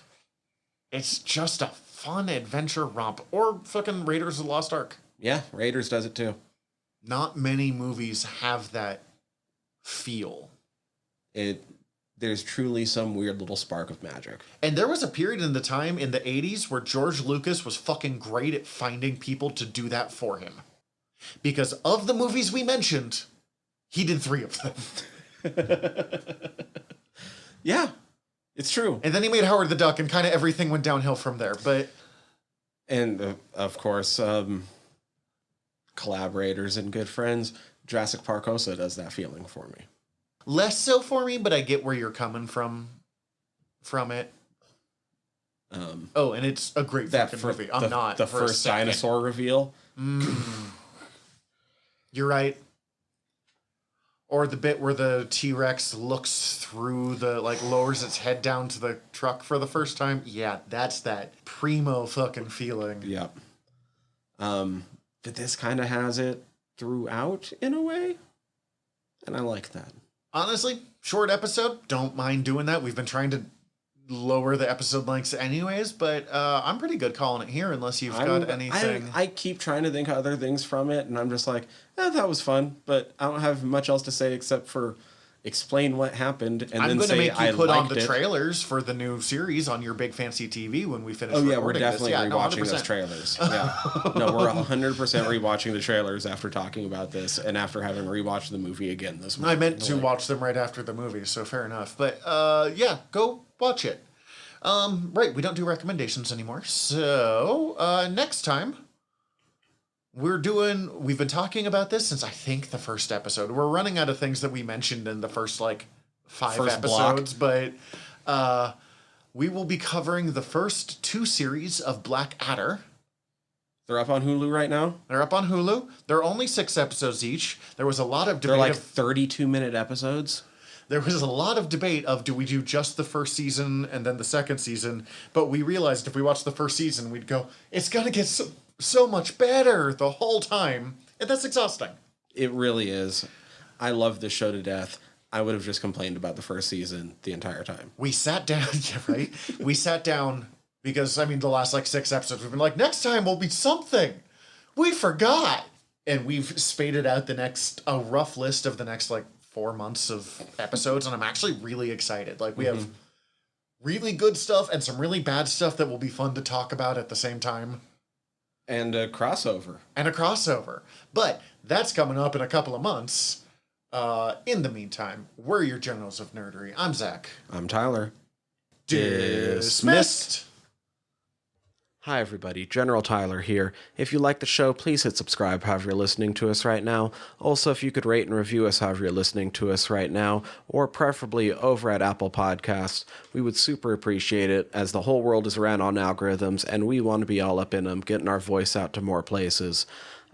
B: It's just a fun adventure romp. Or fucking Raiders of the Lost Ark.
C: Yeah, Raiders does it too.
B: Not many movies have that feel.
C: There's truly some weird little spark of magic.
B: And there was a period in the time in the 80s where George Lucas was fucking great at finding people to do that for him. Because of the movies we mentioned, he did 3 of them.
C: Yeah, it's true.
B: And then he made Howard the Duck, and kind of everything went downhill from there.
C: And of course, collaborators and good friends, Jurassic Park also does that feeling for me.
B: Less so for me, but I get where you're coming from it. And it's a great fucking movie. I'm not.
C: The first dinosaur reveal.
B: You're right. Or the bit where the T-Rex looks through lowers its head down to the truck for the first time. Yeah, that's that primo fucking feeling.
C: Yep. But this kind of has it throughout in a way. And I like that.
B: Honestly, short episode, don't mind doing that. We've been trying to lower the episode lengths anyways, but I'm pretty good calling it here unless you've got anything.
C: I keep trying to think of other things from it, and I'm just like, that was fun, but I don't have much else to say except for explain what happened and then say I liked it. I'm going to make you put on the
B: trailers for the new series on your big fancy TV when we finish
C: recording. We're definitely rewatching those trailers. Yeah. No, we're 100% rewatching the trailers after talking about this and after having rewatched the movie again this week.
B: I meant to watch them right after the movie, so fair enough. But yeah, go watch it. Right, we don't do recommendations anymore. So next time we've been talking about this since I think the first episode. We're running out of things that we mentioned in the first 5 episodes, block. But we will be covering the first 2 series of Blackadder.
C: They're up on Hulu right now?
B: They're up on Hulu. They're only 6 episodes each. There was a lot of debate.
C: They're 32-minute episodes?
B: There was a lot of debate of, do we do just the first season and then the second season? But we realized if we watched the first season, we'd go, it's going to get so much better the whole time. And that's exhausting.
C: It really is. I love this show to death. I would have just complained about the first season the entire time.
B: We sat down, yeah, right? We sat down because, the last 6 episodes, we've been like, next time will be something. We forgot. And we've spaded out a rough list of the next 4 months of episodes, and I'm actually really excited. We have really good stuff and some really bad stuff that will be fun to talk about at the same time.
C: And a crossover.
B: But that's coming up in a couple of months. In the meantime, we're your generals of nerdery. I'm Zach.
C: I'm Tyler.
B: Dismissed.
C: Hi everybody, General Tyler here. If you like the show, please hit subscribe however you're listening to us right now. Also, if you could rate and review us however you're listening to us right now, or preferably over at Apple Podcasts, we would super appreciate it, as the whole world is ran on algorithms, and we want to be all up in them, getting our voice out to more places.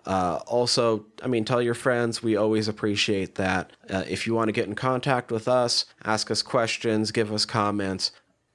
C: Also, tell your friends. We always appreciate that. If you want to get in contact with us, ask us questions, give us comments,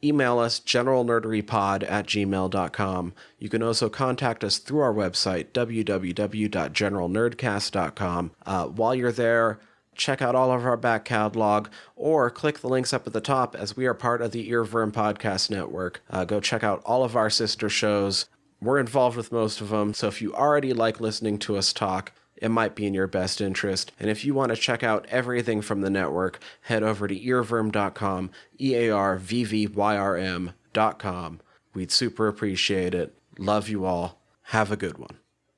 C: email us generalnerderypod@gmail.com. You can also contact us through our website, www.generalnerdcast.com. While you're there, check out all of our back catalog, or click the links up at the top, as we are part of the Earworm Podcast Network. Go check out all of our sister shows. We're involved with most of them, so if you already like listening to us talk, it might be in your best interest. And if you want to check out everything from the network, head over to earworm.com, EARVVYRM.com. We'd super appreciate it. Love you all. Have a good one.